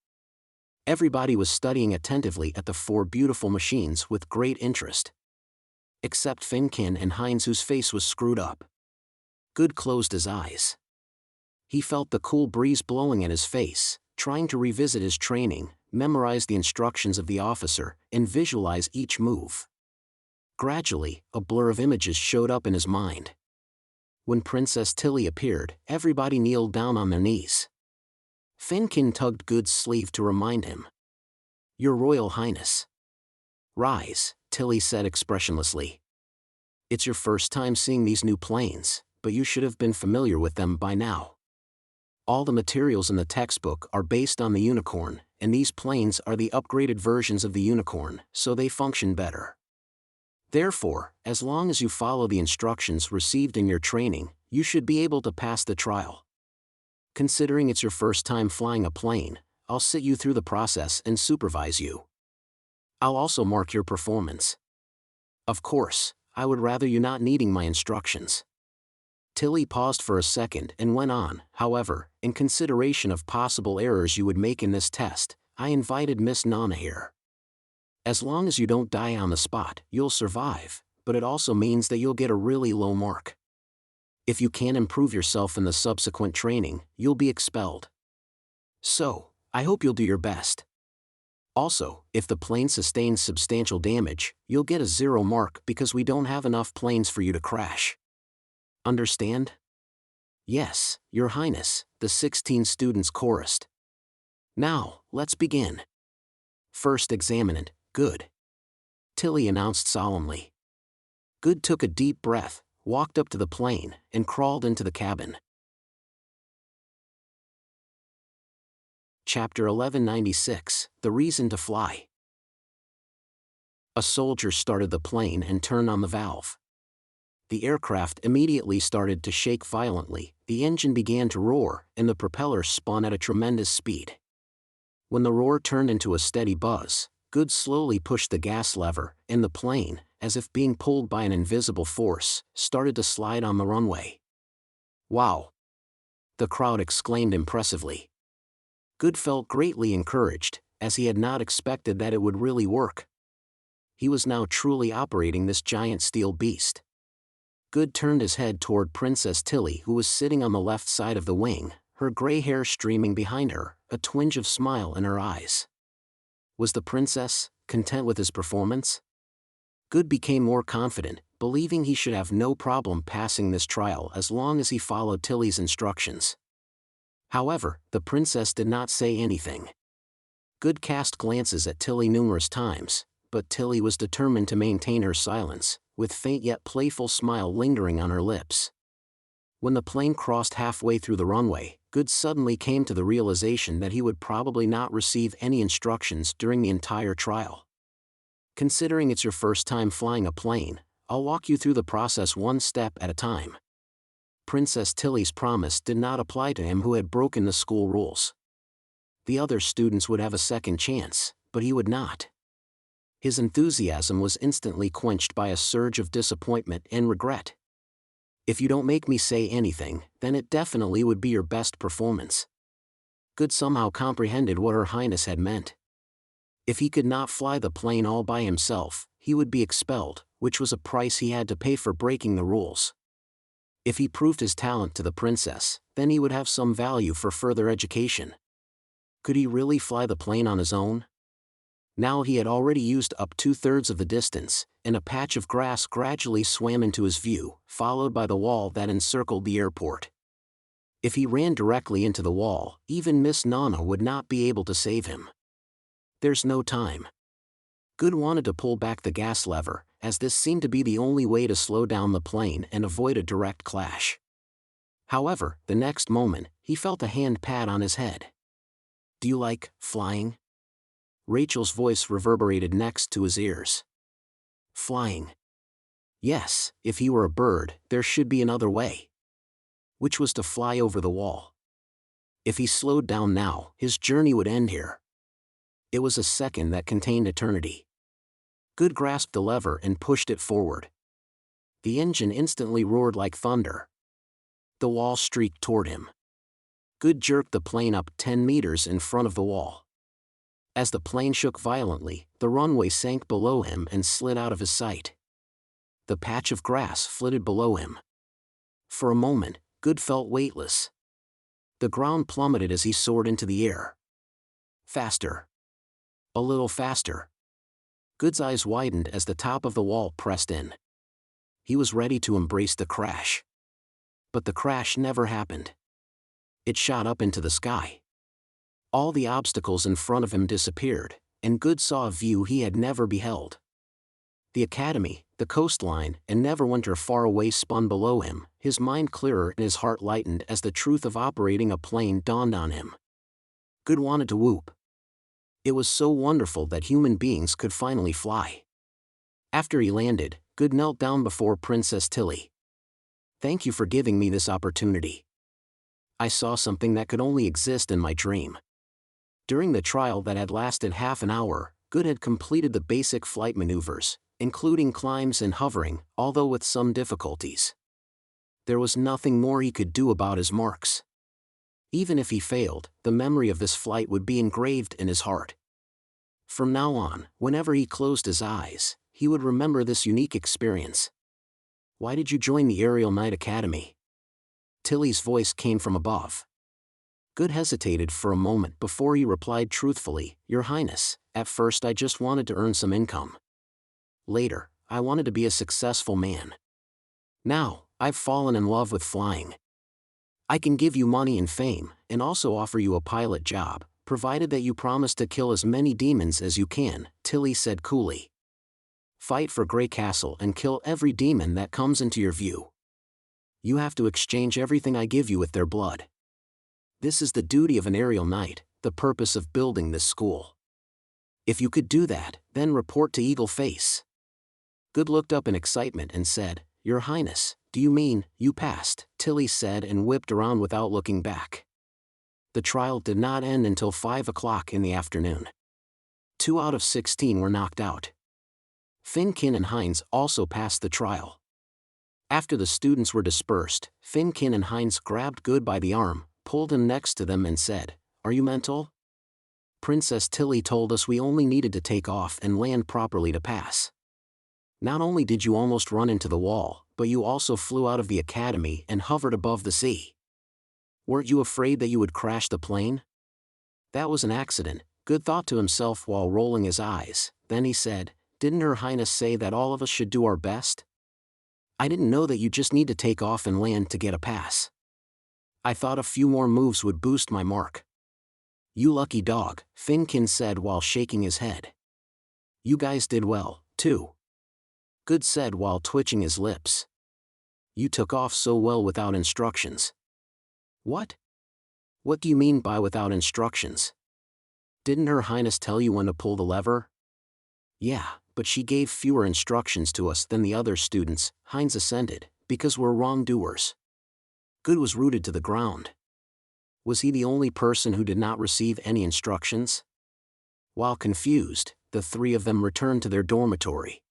Everybody was studying attentively at the four beautiful machines with great interest. Except Finkin and Heinz, whose face was screwed up. Good closed his eyes. He felt the cool breeze blowing at his face, trying to revisit his training, memorize the instructions of the officer, and visualize each move. Gradually, a blur of images showed up in his mind. When Princess Tilly appeared, everybody kneeled down on their knees. Finkin tugged Good's sleeve to remind him. Your Royal Highness. Rise, Tilly said expressionlessly. It's your first time seeing these new planes, but you should have been familiar with them by now. All the materials in the textbook are based on the unicorn, and these planes are the upgraded versions of the unicorn, so they function better. Therefore, as long as you follow the instructions received in your training, you should be able to pass the trial. Considering it's your first time flying a plane, I'll sit you through the process and supervise you. I'll also mark your performance. Of course, I would rather you not needing my instructions. Tilly paused for a second and went on, however, in consideration of possible errors you would make in this test, I invited Miss Nana here. As long as you don't die on the spot, you'll survive, but it also means that you'll get a really low mark. If you can't improve yourself in the subsequent training, you'll be expelled. So, I hope you'll do your best. Also, if the plane sustains substantial damage, you'll get a 0 mark because we don't have enough planes for you to crash. Understand? Yes, Your Highness, the 16 students chorused. Now, let's begin. First examinant, Good. Tilly announced solemnly. Good took a deep breath, walked up to the plane, and crawled into the cabin. Chapter 1196, The Reason to Fly. A soldier started the plane and turned on the valve. The aircraft immediately started to shake violently, the engine began to roar, and the propeller spun at a tremendous speed. When the roar turned into a steady buzz, Good slowly pushed the gas lever, and the plane, as if being pulled by an invisible force, started to slide on the runway. Wow! The crowd exclaimed impressively. Good felt greatly encouraged, as he had not expected that it would really work. He was now truly operating this giant steel beast. Good turned his head toward Princess Tilly, who was sitting on the left side of the wing, her gray hair streaming behind her, a twinge of smile in her eyes. Was the princess content with his performance? Good became more confident, believing he should have no problem passing this trial as long as he followed Tilly's instructions. However, the princess did not say anything. Good cast glances at Tilly numerous times, but Tilly was determined to maintain her silence, with faint yet playful smile lingering on her lips. When the plane crossed halfway through the runway, Good suddenly came to the realization that he would probably not receive any instructions during the entire trial. Considering it's your first time flying a plane, I'll walk you through the process one step at a time. Princess Tilly's promise did not apply to him who had broken the school rules. The other students would have a second chance, but he would not. His enthusiasm was instantly quenched by a surge of disappointment and regret. If you don't make me say anything, then it definitely would be your best performance. Good somehow comprehended what Her Highness had meant. If he could not fly the plane all by himself, he would be expelled, which was a price he had to pay for breaking the rules. If he proved his talent to the princess, then he would have some value for further education. Could he really fly the plane on his own? Now he had already used up 2/3 of the distance, and a patch of grass gradually swam into his view, followed by the wall that encircled the airport. If he ran directly into the wall, even Miss Nana would not be able to save him. There's no time. Good wanted to pull back the gas lever, as this seemed to be the only way to slow down the plane and avoid a direct clash. However, the next moment, he felt a hand pat on his head. "Do you like flying?" Rachel's voice reverberated next to his ears. Flying? Yes, if he were a bird, there should be another way. Which was to fly over the wall. If he slowed down now, his journey would end here. It was a second that contained eternity. Good grasped the lever and pushed it forward. The engine instantly roared like thunder. The wall streaked toward him. Good jerked the plane up 10 meters in front of the wall. As the plane shook violently, the runway sank below him and slid out of his sight. The patch of grass flitted below him. For a moment, Good felt weightless. The ground plummeted as he soared into the air. Faster. A little faster. Good's eyes widened as the top of the wall pressed in. He was ready to embrace the crash. But the crash never happened. It shot up into the sky. All the obstacles in front of him disappeared, and Good saw a view he had never beheld. The academy, the coastline, and Neverwinter far away spun below him, his mind clearer and his heart lightened as the truth of operating a plane dawned on him. Good wanted to whoop. It was so wonderful that human beings could finally fly. After he landed, Good knelt down before Princess Tilly. "Thank you for giving me this opportunity. I saw something that could only exist in my dream." During the trial that had lasted half an hour, Good had completed the basic flight maneuvers, including climbs and hovering, although with some difficulties. There was nothing more he could do about his marks. Even if he failed, the memory of this flight would be engraved in his heart. From now on, whenever he closed his eyes, he would remember this unique experience. "Why did you join the Aerial Knight Academy?" Tilly's voice came from above. Good hesitated for a moment before he replied truthfully, "Your Highness, at first I just wanted to earn some income. Later, I wanted to be a successful man. Now, I've fallen in love with flying. I can give you money and fame, and also offer you a pilot job, provided that you promise to kill as many demons as you can," Tilly said coolly. "Fight for Graycastle and kill every demon that comes into your view. You have to exchange everything I give you with their blood. This is the duty of an aerial knight, the purpose of building this school. If you could do that, then report to Eagle Face." Good looked up in excitement and said, "Your Highness, do you mean, you passed?" Tilly said and whipped around without looking back. The trial did not end until 5 o'clock in the afternoon. 2 out of 16 were knocked out. Finkin and Heinz also passed the trial. After the students were dispersed, Finkin and Heinz grabbed Good by the arm, pulled him next to them and said, "Are you mental? Princess Tilly told us we only needed to take off and land properly to pass. Not only did you almost run into the wall, but you also flew out of the academy and hovered above the sea. Weren't you afraid that you would crash the plane?" "That was an accident," Good thought to himself while rolling his eyes. Then he said, "Didn't Her Highness say that all of us should do our best? I didn't know that you just need to take off and land to get a pass. I thought a few more moves would boost my mark." "You lucky dog," Finkin said while shaking his head. "You guys did well, too," Good said while twitching his lips. "You took off so well without instructions." "What? What do you mean by without instructions? Didn't Her Highness tell you when to pull the lever?" "Yeah, but she gave fewer instructions to us than the other students, Heinz assented, because we're wrongdoers. Good was rooted to the ground. Was he the only person who did not receive any instructions? While confused, the three of them returned to their dormitory.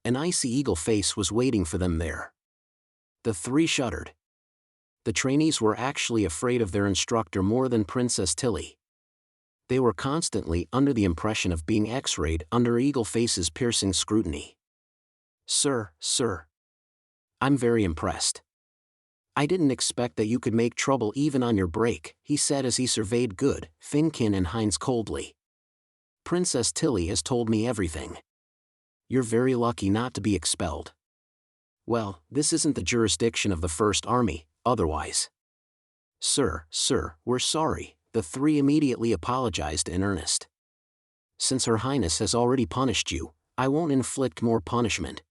An icy eagle face was waiting for them there. The three shuddered. The trainees were actually afraid of their instructor more than Princess Tilly. They were constantly under the impression of being X-rayed under Eagle Face's piercing scrutiny. Sir, I'm very impressed. I didn't expect that you could make trouble even on your break, he said as he surveyed Good, Finkin and Heinz coldly. Princess Tilly has told me everything. You're very lucky not to be expelled. Well, this isn't the jurisdiction of the First Army, otherwise. Sir, we're sorry, the three immediately apologized in earnest. Since Her Highness has already punished you, I won't inflict more punishment.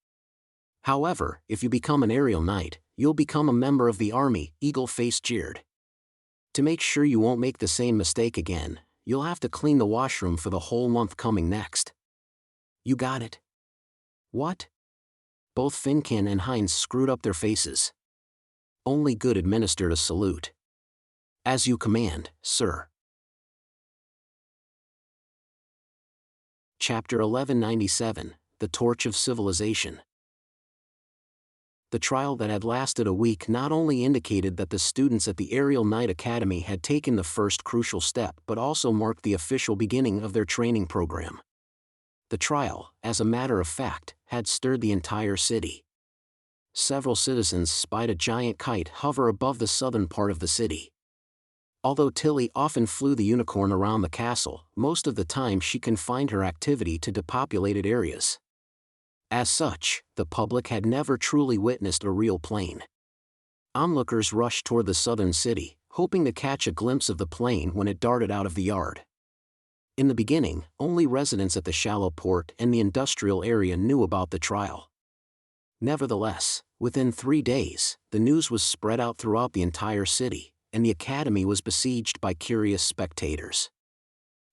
However, if you become an aerial knight, you'll become a member of the army, Eagle Face jeered. To make sure you won't make the same mistake again, you'll have to clean the washroom for the whole month coming next. You got it? What? Both Finkin and Heinz screwed up their faces. Only Good administered a salute. As you command, sir. Chapter 1197, The Torch of Civilization. The trial that had lasted a week not only indicated that the students at the Aerial Knight Academy had taken the first crucial step but also marked the official beginning of their training program. The trial, as a matter of fact, had stirred the entire city. Several citizens spied a giant kite hover above the southern part of the city. Although Tilly often flew the unicorn around the castle, most of the time she confined her activity to depopulated areas. As such, the public had never truly witnessed a real plane. Onlookers rushed toward the southern city, hoping to catch a glimpse of the plane when it darted out of the yard. In the beginning, only residents at the shallow port and the industrial area knew about the trial. Nevertheless, within 3 days, the news was spread out throughout the entire city, and the academy was besieged by curious spectators.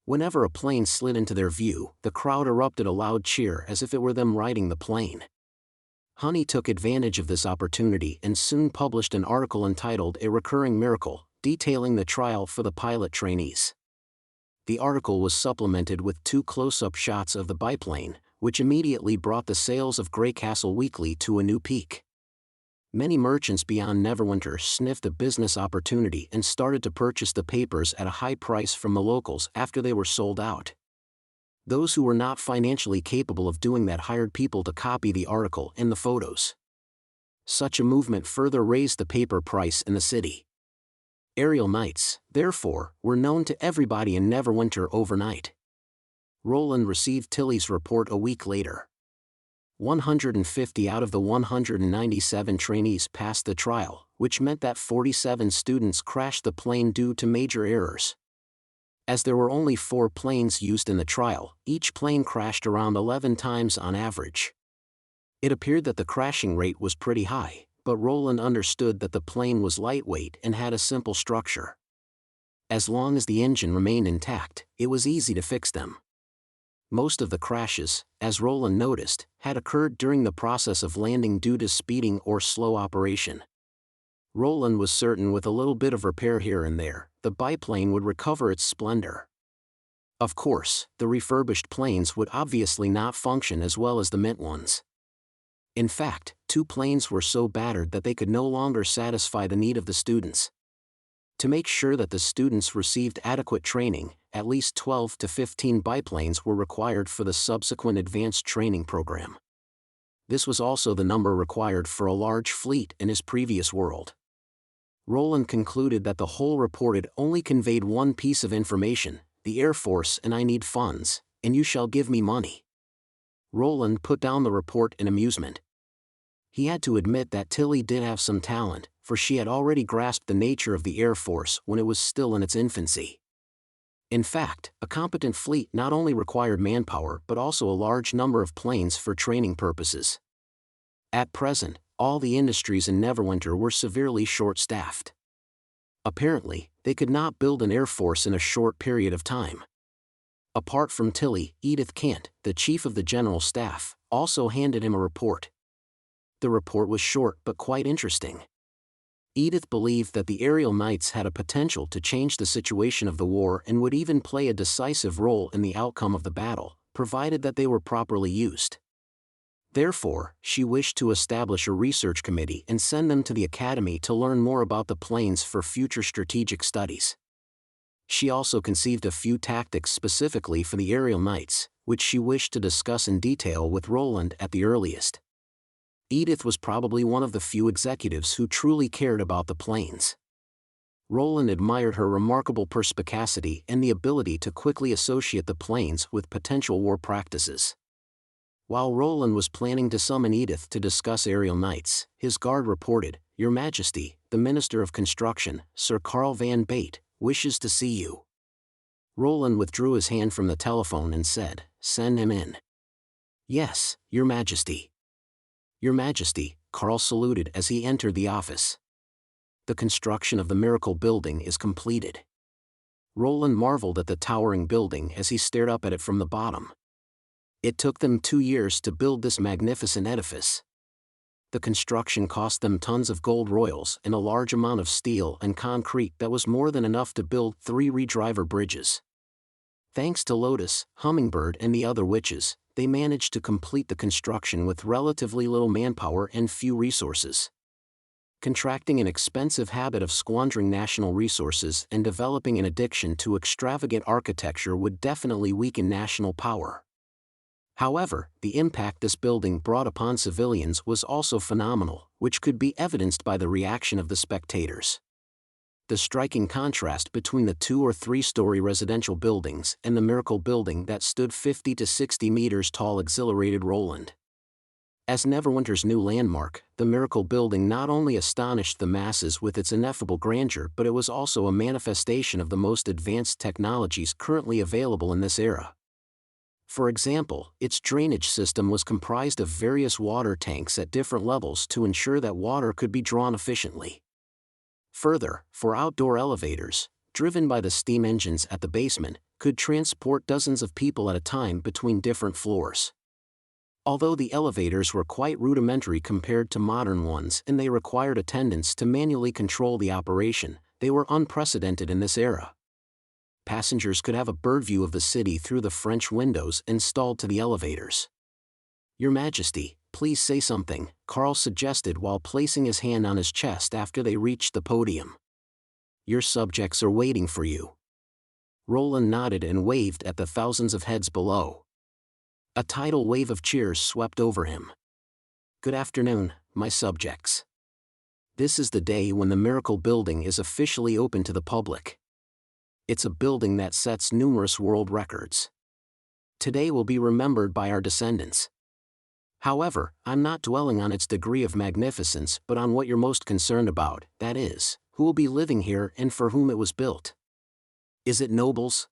Whenever a plane slid into their view, the crowd erupted a loud cheer as if it were them riding the plane. Honey took advantage of this opportunity and soon published an article entitled A Recurring Miracle, detailing the trial for the pilot trainees. The article was supplemented with 2 close-up shots of the biplane, which immediately brought the sales of Graycastle Weekly to a new peak. Many merchants beyond Neverwinter sniffed a business opportunity and started to purchase the papers at a high price from the locals after they were sold out. Those who were not financially capable of doing that hired people to copy the article and the photos. Such a movement further raised the paper price in the city. Aerial knights, therefore, were known to everybody in Neverwinter overnight. Roland received Tilly's report a week later. 150 out of the 197 trainees passed the trial, which meant that 47 students crashed the plane due to major errors. As there were only 4 planes used in the trial, each plane crashed around 11 times on average. It appeared that the crashing rate was pretty high, but Roland understood that the plane was lightweight and had a simple structure. As long as the engine remained intact, it was easy to fix them. Most of the crashes, as Roland noticed, had occurred during the process of landing due to speeding or slow operation. Roland was certain with a little bit of repair here and there, the biplane would recover its splendor. Of course, the refurbished planes would obviously not function as well as the mint ones. In fact, 2 planes were so battered that they could no longer satisfy the need of the students. To make sure that the students received adequate training, at least 12 to 15 biplanes were required for the subsequent advanced training program. This was also the number required for a large fleet in his previous world. Roland concluded that the whole reported only conveyed one piece of information: the Air Force and I need funds, and you shall give me money. Roland put down the report in amusement. He had to admit that Tilly did have some talent, for she had already grasped the nature of the Air Force when it was still in its infancy. In fact, a competent fleet not only required manpower but also a large number of planes for training purposes. At present, all the industries in Neverwinter were severely short-staffed. Apparently, they could not build an air force in a short period of time. Apart from Tilly, Edith Cant, the chief of the general staff, also handed him a report. The report was short but quite interesting. Edith believed that the aerial knights had a potential to change the situation of the war and would even play a decisive role in the outcome of the battle, provided that they were properly used. Therefore, she wished to establish a research committee and send them to the academy to learn more about the planes for future strategic studies. She also conceived a few tactics specifically for the aerial knights, which she wished to discuss in detail with Roland at the earliest. Edith was probably one of the few executives who truly cared about the planes. Roland admired her remarkable perspicacity and the ability to quickly associate the planes with potential war practices. While Roland was planning to summon Edith to discuss aerial knights, his guard reported, "Your Majesty, the Minister of Construction, Sir Carl van Bate, wishes to see you." Roland withdrew his hand from the telephone and said, "Send him in." "Yes, Your Majesty." "Your Majesty," Carl saluted as he entered the office. "The construction of the Miracle Building is completed." Roland marveled at the towering building as he stared up at it from the bottom. It took them 2 years to build this magnificent edifice. The construction cost them tons of gold royals and a large amount of steel and concrete that was more than enough to build 3 redriver bridges. Thanks to Lotus, Hummingbird and the other witches, they managed to complete the construction with relatively little manpower and few resources. Contracting an expensive habit of squandering national resources and developing an addiction to extravagant architecture would definitely weaken national power. However, the impact this building brought upon civilians was also phenomenal, which could be evidenced by the reaction of the spectators. The striking contrast between the 2- or 3-story residential buildings and the Miracle Building that stood 50 to 60 meters tall exhilarated Roland. As Neverwinter's new landmark, the Miracle Building not only astonished the masses with its ineffable grandeur, but it was also a manifestation of the most advanced technologies currently available in this era. For example, its drainage system was comprised of various water tanks at different levels to ensure that water could be drawn efficiently. Further, for outdoor elevators, driven by the steam engines at the basement, could transport dozens of people at a time between different floors. Although the elevators were quite rudimentary compared to modern ones and they required attendants to manually control the operation, they were unprecedented in this era. Passengers could have a bird view of the city through the French windows installed to the elevators. "Your Majesty, please say something," Carl suggested while placing his hand on his chest after they reached the podium. "Your subjects are waiting for you." Roland nodded and waved at the thousands of heads below. A tidal wave of cheers swept over him. "Good afternoon, my subjects. This is the day when the Miracle Building is officially open to the public. It's a building that sets numerous world records. Today will be remembered by our descendants. However, I'm not dwelling on its degree of magnificence but on what you're most concerned about, that is, who will be living here and for whom it was built. Is it nobles?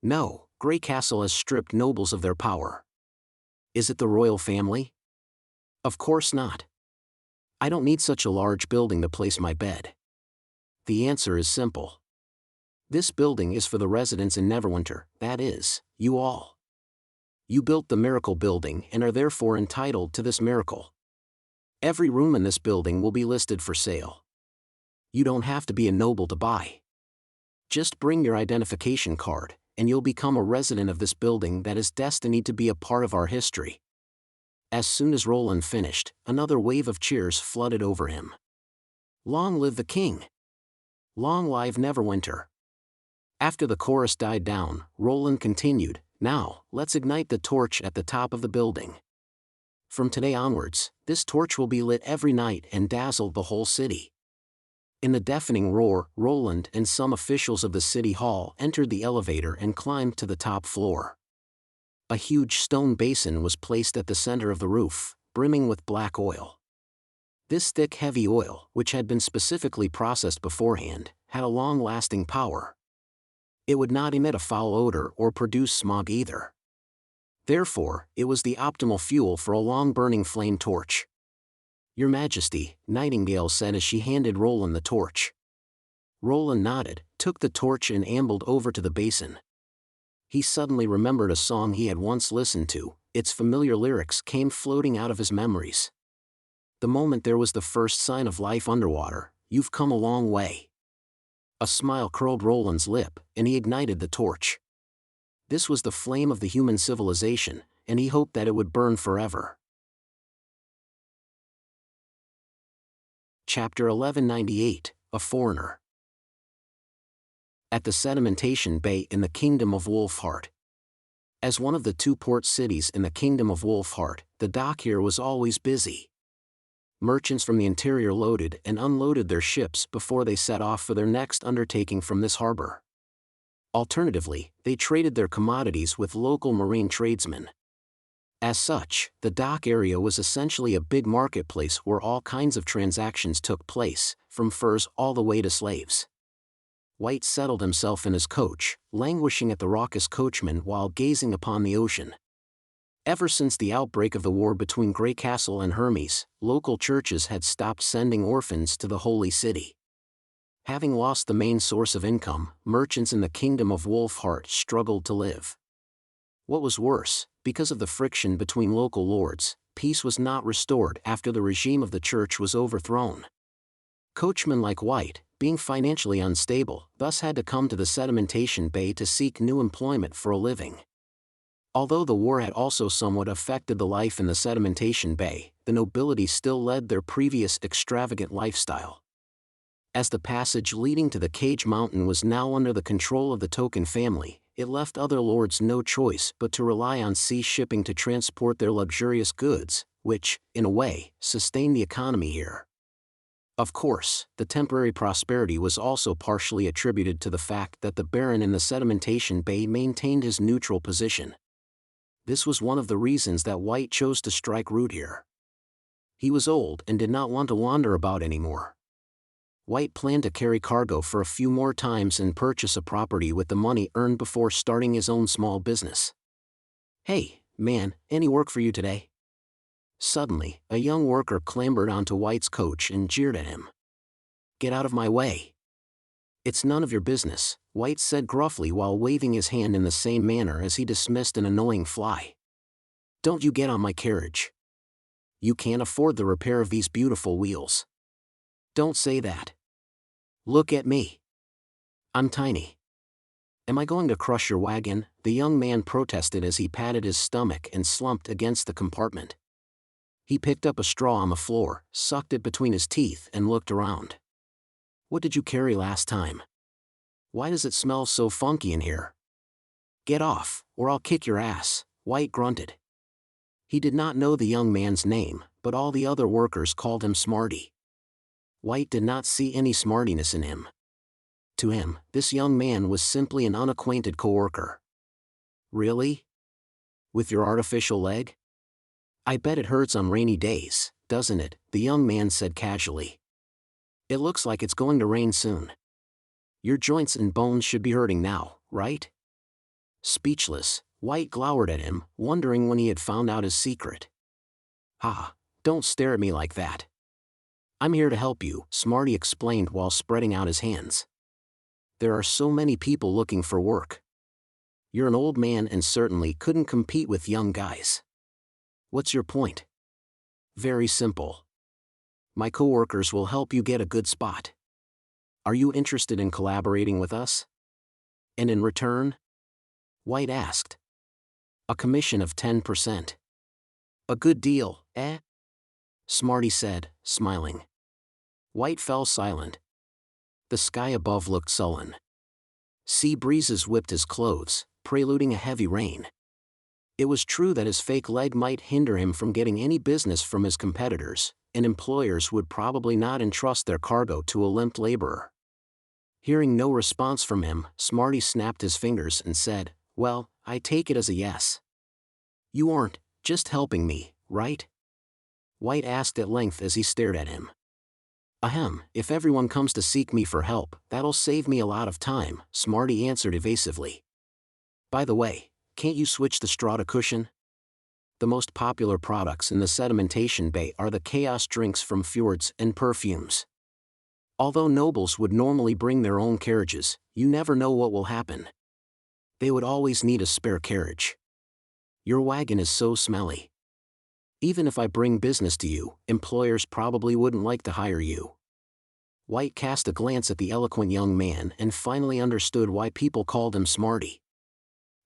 No, Graycastle has stripped nobles of their power. Is it the royal family? Of course not. I don't need such a large building to place my bed. The answer is simple. This building is for the residents in Neverwinter, that is, you all. You built the Miracle Building and are therefore entitled to this miracle. Every room in this building will be listed for sale. You don't have to be a noble to buy. Just bring your identification card, and you'll become a resident of this building that is destined to be a part of our history." As soon as Roland finished, another wave of cheers flooded over him. "Long live the king! Long live Neverwinter!" After the chorus died down, Roland continued, "Now, let's ignite the torch at the top of the building. From today onwards, this torch will be lit every night and dazzle the whole city." In the deafening roar, Roland and some officials of the city hall entered the elevator and climbed to the top floor. A huge stone basin was placed at the center of the roof, brimming with black oil. This thick heavy oil, which had been specifically processed beforehand, had a long-lasting power. It would not emit a foul odor or produce smog either. Therefore, it was the optimal fuel for a long-burning flame torch. "Your Majesty," Nightingale said as she handed Roland the torch. Roland nodded, took the torch and ambled over to the basin. He suddenly remembered a song he had once listened to. Its familiar lyrics came floating out of his memories. The moment there was the first sign of life underwater, "You've come a long way." A smile curled Roland's lip, and he ignited the torch. This was the flame of the human civilization, and he hoped that it would burn forever. Chapter 1198, A Foreigner. At the sedimentation bay in the Kingdom of Wolfheart. As one of the 2 port cities in the Kingdom of Wolfheart, the dock here was always busy. Merchants from the interior loaded and unloaded their ships before they set off for their next undertaking from this harbor. Alternatively, they traded their commodities with local marine tradesmen. As such, the dock area was essentially a big marketplace where all kinds of transactions took place, from furs all the way to slaves. White settled himself in his coach, languishing at the raucous coachman while gazing upon the ocean. Ever since the outbreak of the war between Graycastle and Hermes, local churches had stopped sending orphans to the Holy City. Having lost the main source of income, merchants in the Kingdom of Wolfheart struggled to live. What was worse, because of the friction between local lords, peace was not restored after the regime of the church was overthrown. Coachmen like White, being financially unstable, thus had to come to the sedimentation bay to seek new employment for a living. Although the war had also somewhat affected the life in the sedimentation bay, the nobility still led their previous extravagant lifestyle. As the passage leading to the Cage Mountain was now under the control of the Token family, it left other lords no choice but to rely on sea shipping to transport their luxurious goods, which, in a way, sustained the economy here. Of course, the temporary prosperity was also partially attributed to the fact that the Baron in the sedimentation bay maintained his neutral position. This was one of the reasons that White chose to strike root here. He was old and did not want to wander about anymore. White planned to carry cargo for a few more times and purchase a property with the money earned before starting his own small business. "Hey, man, any work for you today?" Suddenly, a young worker clambered onto White's coach and jeered at him. "Get out of my way." "It's none of your business," White said gruffly while waving his hand in the same manner as he dismissed an annoying fly. "Don't you get on my carriage. You can't afford the repair of these beautiful wheels." "Don't say that. Look at me. I'm tiny." "Am I going to crush your wagon?" the young man protested as he patted his stomach and slumped against the compartment. He picked up a straw on the floor, sucked it between his teeth and looked around. "What did you carry last time? Why does it smell so funky in here?" "Get off, or I'll kick your ass," White grunted. He did not know the young man's name, but all the other workers called him Smarty. White did not see any smartiness in him. To him, this young man was simply an unacquainted coworker. "Really? With your artificial leg? I bet it hurts on rainy days, doesn't it?" the young man said casually. "It looks like it's going to rain soon. Your joints and bones should be hurting now, right?" Speechless, White glowered at him, wondering when he had found out his secret. "Ha, don't stare at me like that. I'm here to help you," Smarty explained while spreading out his hands. "There are so many people looking for work. You're an old man and certainly couldn't compete with young guys. What's your point?" "Very simple. My coworkers will help you get a good spot. Are you interested in collaborating with us?" "And in return?" White asked. "A commission of 10%. "A good deal, eh?" Smarty said, smiling. White fell silent. The sky above looked sullen. Sea breezes whipped his clothes, preluding a heavy rain. It was true that his fake leg might hinder him from getting any business from his competitors, and employers would probably not entrust their cargo to a limp laborer. Hearing no response from him, Smarty snapped his fingers and said, "Well, I take it as a yes." "You aren't just helping me, right?" White asked at length as he stared at him. "Ahem, if everyone comes to seek me for help, that'll save me a lot of time," Smarty answered evasively. "By the way, can't you switch the straw to cushion?" The most popular products in the sedimentation bay are the chaos drinks from fjords and perfumes. Although nobles would normally bring their own carriages, you never know what will happen. They would always need a spare carriage. Your wagon is so smelly. Even if I bring business to you, employers probably wouldn't like to hire you. White cast a glance at the eloquent young man and finally understood why people called him Smarty.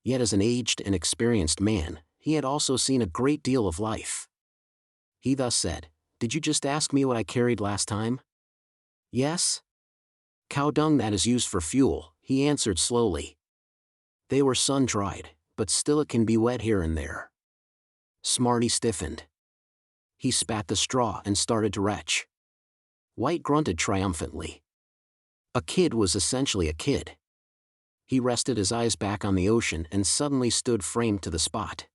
Yet as an aged and experienced man, he had also seen a great deal of life. He thus said, "Did you just ask me what I carried last time?" "Yes." "Cow dung that is used for fuel," he answered slowly. "They were sun-dried, but still it can be wet here and there." Smarty stiffened. He spat the straw and started to retch. White grunted triumphantly. A kid was essentially a kid. He rested his eyes back on the ocean and suddenly stood framed to the spot.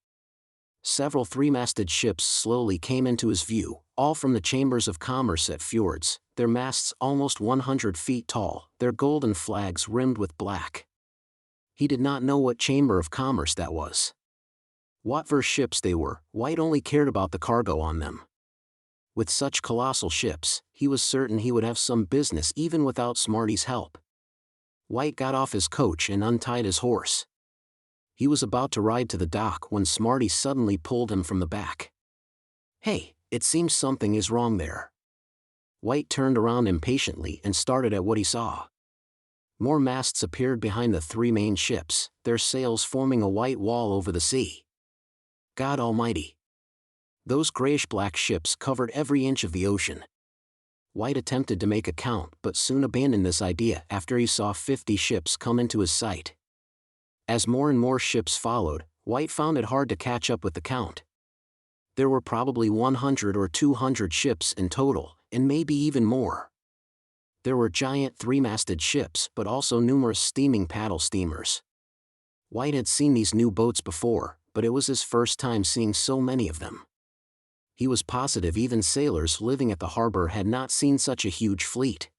Several three-masted ships slowly came into his view, all from the chambers of commerce at fjords, their masts almost 100 feet tall, their golden flags rimmed with black. He did not know what chamber of commerce that was. Whatever ships they were, White only cared about the cargo on them. With such colossal ships, he was certain he would have some business even without Smarty's help. White got off his coach and untied his horse. He was about to ride to the dock when Smarty suddenly pulled him from the back. "Hey, it seems something is wrong there." White turned around impatiently and started at what he saw. More masts appeared behind the three main ships, their sails forming a white wall over the sea. God Almighty! Those grayish-black ships covered every inch of the ocean. White attempted to make a count but soon abandoned this idea after he saw 50 ships come into his sight. As more and more ships followed, White found it hard to catch up with the count. There were probably 100 or 200 ships in total, and maybe even more. There were giant three-masted ships but also numerous steaming paddle steamers. White had seen these new boats before, but it was his first time seeing so many of them. He was positive even sailors living at the harbor had not seen such a huge fleet.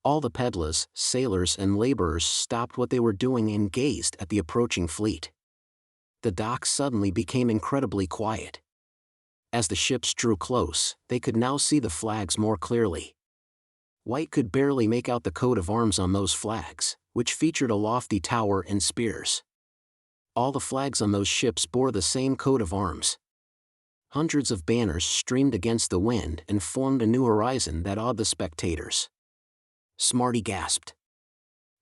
All the peddlers, sailors and laborers stopped what they were doing and gazed at the approaching fleet. The dock suddenly became incredibly quiet. As the ships drew close, they could now see the flags more clearly. White could barely make out the coat of arms on those flags, which featured a lofty tower and spears. All the flags on those ships bore the same coat of arms. Hundreds of banners streamed against the wind and formed a new horizon that awed the spectators. Smarty gasped.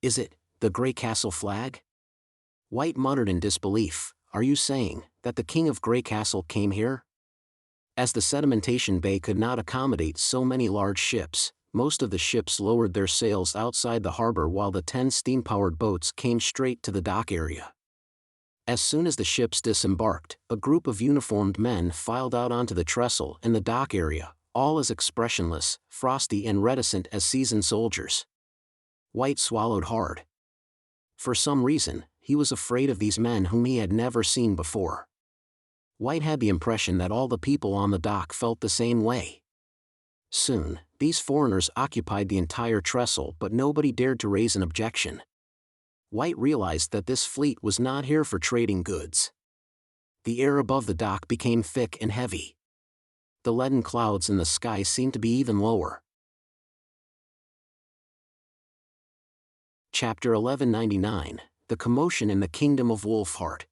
"Is it the Graycastle flag?" White muttered in disbelief, "Are you saying that the king of Graycastle came here?" As the sedimentation bay could not accommodate so many large ships, most of the ships lowered their sails outside the harbor while the 10 steam-powered boats came straight to the dock area. As soon as the ships disembarked, a group of uniformed men filed out onto the trestle in the dock area, all as expressionless, frosty and reticent as seasoned soldiers. White swallowed hard. For some reason, he was afraid of these men whom he had never seen before. White had the impression that all the people on the dock felt the same way. Soon, these foreigners occupied the entire trestle but nobody dared to raise an objection. White realized that this fleet was not here for trading goods. The air above the dock became thick and heavy. The leaden clouds in the sky seemed to be even lower. Chapter 1199, The Commotion in the Kingdom of Wolfheart.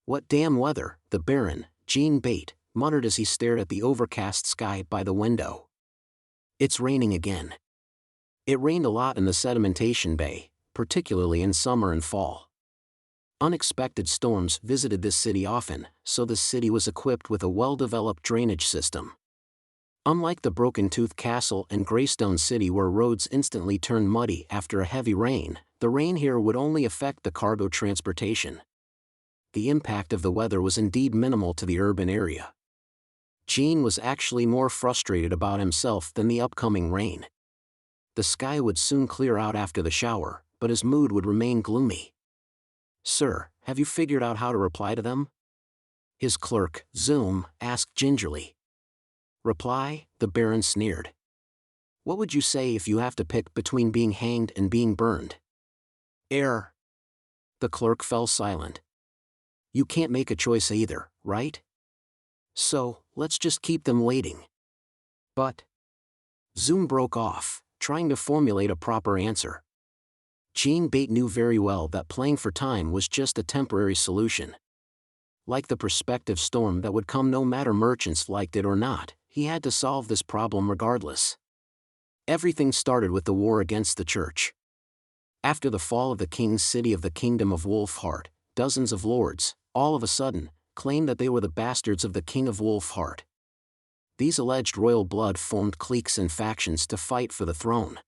"What damn weather," the Baron, Jean Bate, muttered as he stared at the overcast sky by the window. "It's raining again." It rained a lot in the sedimentation bay, particularly in summer and fall. Unexpected storms visited this city often, so the city was equipped with a well-developed drainage system. Unlike the Broken Tooth Castle and Greystone City where roads instantly turned muddy after a heavy rain, the rain here would only affect the cargo transportation. The impact of the weather was indeed minimal to the urban area. Jean was actually more frustrated about himself than the upcoming rain. The sky would soon clear out after the shower, but his mood would remain gloomy. "Sir, have you figured out how to reply to them?" his clerk, Zoom, asked gingerly. "Reply?" the Baron sneered. "What would you say if you have to pick between being hanged and being burned?" "Err." The clerk fell silent. "You can't make a choice either, right? So, let's just keep them waiting." "But..." Zoom broke off, trying to formulate a proper answer. Jean Bate knew very well that playing for time was just a temporary solution. Like the prospective storm that would come no matter merchants liked it or not, he had to solve this problem regardless. Everything started with the war against the church. After the fall of the king's city of the kingdom of Wolfheart, dozens of lords, all of a sudden, claimed that they were the bastards of the king of Wolfheart. These alleged royal blood formed cliques and factions to fight for the throne.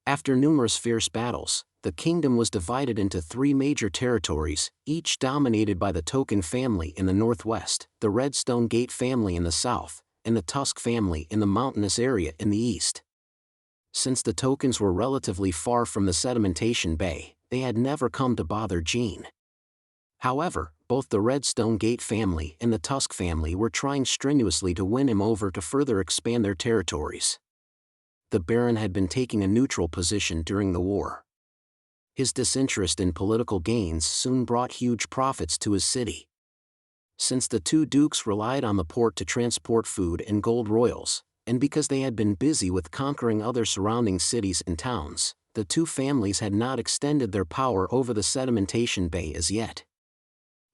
After numerous fierce battles, the kingdom was divided into 3 major territories, each dominated by the Token family in the northwest, the Redstone Gate family in the south, and the Tusk family in the mountainous area in the east. Since the Tokens were relatively far from the sedimentation bay, they had never come to bother Jean. However, both the Redstone Gate family and the Tusk family were trying strenuously to win him over to further expand their territories. The Baron had been taking a neutral position during the war. His disinterest in political gains soon brought huge profits to his city. Since the 2 dukes relied on the port to transport food and gold royals, and because they had been busy with conquering other surrounding cities and towns, the 2 families had not extended their power over the sedimentation bay as yet.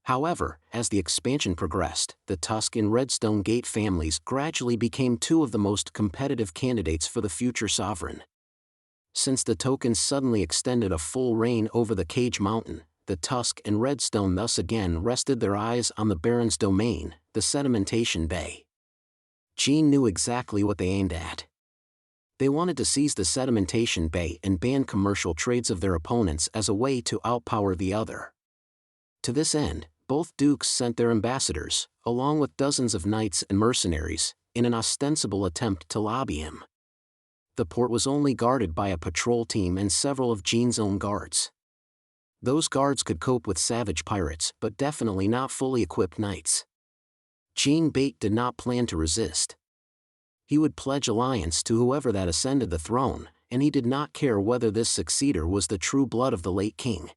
However, as the expansion progressed, the Tusk and Redstone Gate families gradually became 2 of the most competitive candidates for the future sovereign. Since the Tokens suddenly extended a full reign over the Cage Mountain, the Tusk and Redstone thus again rested their eyes on the Baron's domain, the sedimentation bay. Jean knew exactly what they aimed at. They wanted to seize the sedimentation bay and ban commercial trades of their opponents as a way to outpower the other. To this end, both dukes sent their ambassadors, along with dozens of knights and mercenaries, in an ostensible attempt to lobby him. The port was only guarded by a patrol team and several of Jean's own guards. Those guards could cope with savage pirates but definitely not fully equipped knights. Jean Bate did not plan to resist. He would pledge alliance to whoever that ascended the throne, and he did not care whether this successor was the true blood of the late king.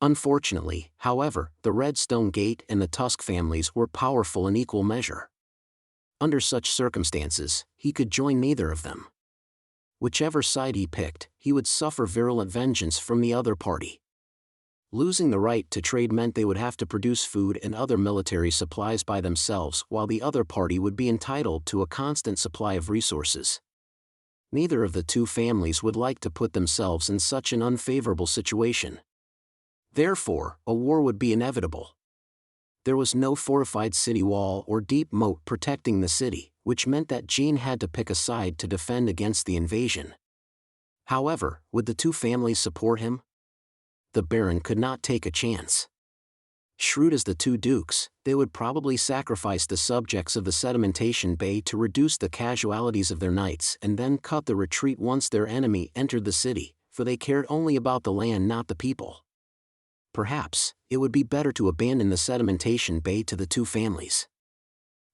Unfortunately, however, the Redstone Gate and the Tusk families were powerful in equal measure. Under such circumstances, he could join neither of them. Whichever side he picked, he would suffer virulent vengeance from the other party. Losing the right to trade meant they would have to produce food and other military supplies by themselves, while the other party would be entitled to a constant supply of resources. Neither of the 2 families would like to put themselves in such an unfavorable situation. Therefore, a war would be inevitable. There was no fortified city wall or deep moat protecting the city, which meant that Jean had to pick a side to defend against the invasion. However, would the 2 families support him? The Baron could not take a chance. Shrewd as the 2 dukes, they would probably sacrifice the subjects of the sedimentation bay to reduce the casualties of their knights and then cut the retreat once their enemy entered the city, for they cared only about the land, not the people. Perhaps, it would be better to abandon the sedimentation bay to the 2 families.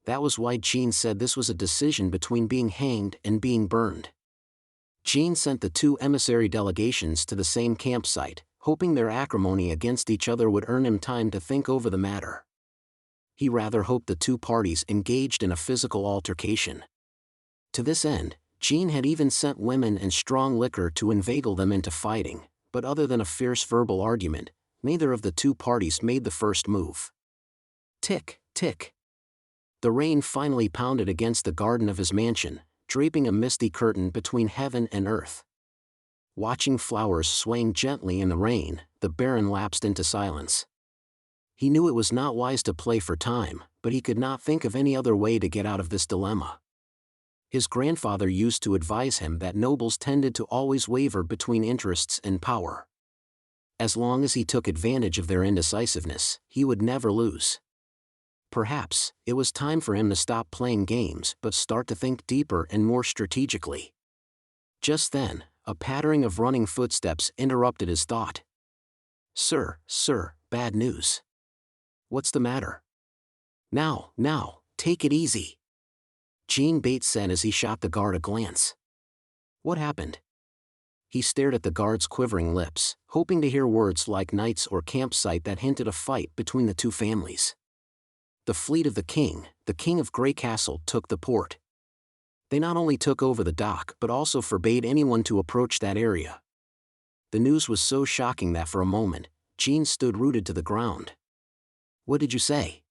That was why Jean said this was a decision between being hanged and being burned. Jean sent the 2 emissary delegations to the same campsite, hoping their acrimony against each other would earn him time to think over the matter. He rather hoped the 2 parties engaged in a physical altercation. To this end, Jean had even sent women and strong liquor to inveigle them into fighting, but other than a fierce verbal argument, neither of the 2 parties made the first move. Tick, tick. The rain finally pounded against the garden of his mansion, draping a misty curtain between heaven and earth. Watching flowers swaying gently in the rain, the Baron lapsed into silence. He knew it was not wise to play for time, but he could not think of any other way to get out of this dilemma. His grandfather used to advise him that nobles tended to always waver between interests and power. As long as he took advantage of their indecisiveness, he would never lose. Perhaps, it was time for him to stop playing games but start to think deeper and more strategically. Just then, a pattering of running footsteps interrupted his thought. Sir, bad news. What's the matter? Now, take it easy. Jean Bate said as he shot the guard a glance. What happened? He stared at the guard's quivering lips, hoping to hear words like knights or campsite that hinted a fight between the 2 families. The fleet of the king of Graycastle, took the port. They not only took over the dock but also forbade anyone to approach that area. The news was so shocking that for a moment, Jean stood rooted to the ground. "What did you say?"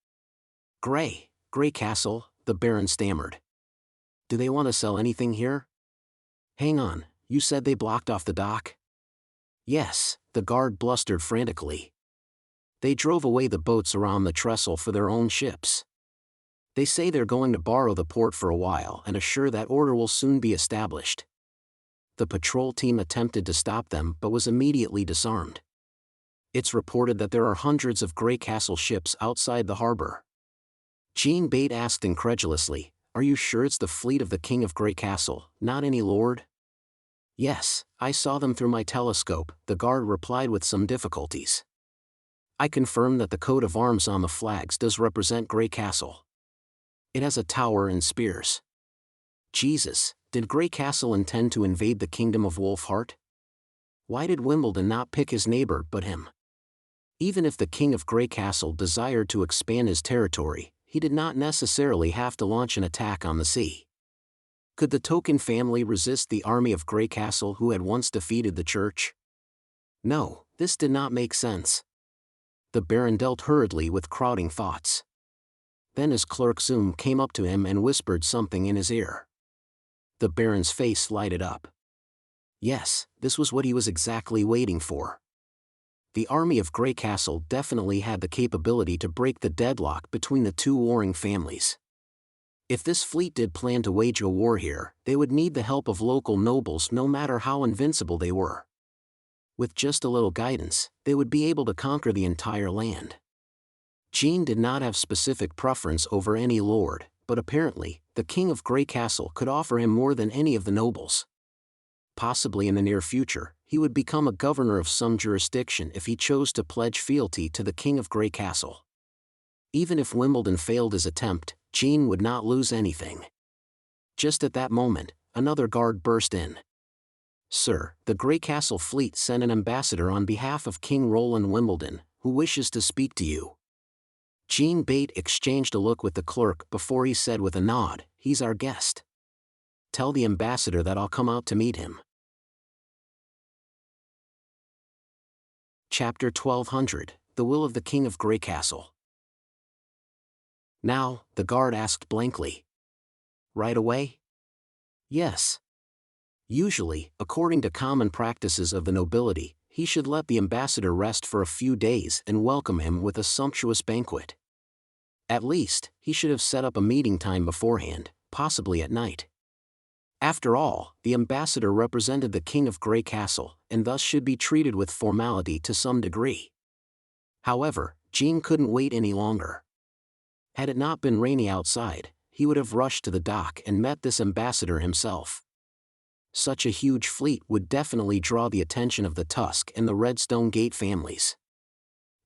Graycastle," the Baron stammered. "Do they want to sell anything here?" "Hang on, you said they blocked off the dock?" "Yes," the guard blustered frantically. "They drove away the boats around the trestle for their own ships. They say they're going to borrow the port for a while and assure that order will soon be established." The patrol team attempted to stop them but was immediately disarmed. "It's reported that there are hundreds of Graycastle ships outside the harbor." Jean Bate asked incredulously, "Are you sure it's the fleet of the King of Graycastle, not any lord?" "Yes, I saw them through my telescope," the guard replied with some difficulties. "I confirm that the coat of arms on the flags does represent Graycastle. It has a tower and spears." Jesus, did Graycastle intend to invade the kingdom of Wolfheart? Why did Wimbledon not pick his neighbor but him? Even if the King of Graycastle desired to expand his territory, he did not necessarily have to launch an attack on the sea. Could the Token family resist the army of Graycastle who had once defeated the church? No, this did not make sense. The Baron dealt hurriedly with crowding thoughts. Then his clerk Zoom came up to him and whispered something in his ear. The Baron's face lighted up. Yes, this was what he was exactly waiting for. The army of Graycastle definitely had the capability to break the deadlock between the two warring families. If this fleet did plan to wage a war here, they would need the help of local nobles no matter how invincible they were. With just a little guidance, they would be able to conquer the entire land. Jean did not have specific preference over any lord, but apparently, the King of Graycastle could offer him more than any of the nobles. Possibly in the near future, he would become a governor of some jurisdiction if he chose to pledge fealty to the King of Graycastle. Even if Wimbledon failed his attempt, Jean would not lose anything. Just at that moment, another guard burst in. "Sir, the Graycastle fleet sent an ambassador on behalf of King Roland Wimbledon, who wishes to speak to you." Jean Bate exchanged a look with the clerk before he said with a nod, "He's our guest. Tell the ambassador that I'll come out to meet him." Chapter 1200, The Will of the King of Graycastle. "Now," the guard asked blankly. "Right away?" "Yes. Usually, according to common practices of the nobility, he should let the ambassador rest for a few days and welcome him with a sumptuous banquet. At least, he should have set up a meeting time beforehand, possibly at night. After all, the ambassador represented the King of Graycastle, and thus should be treated with formality to some degree. However, Jean couldn't wait any longer. Had it not been rainy outside, he would have rushed to the dock and met this ambassador himself. Such a huge fleet would definitely draw the attention of the Tusk and the Redstone Gate families.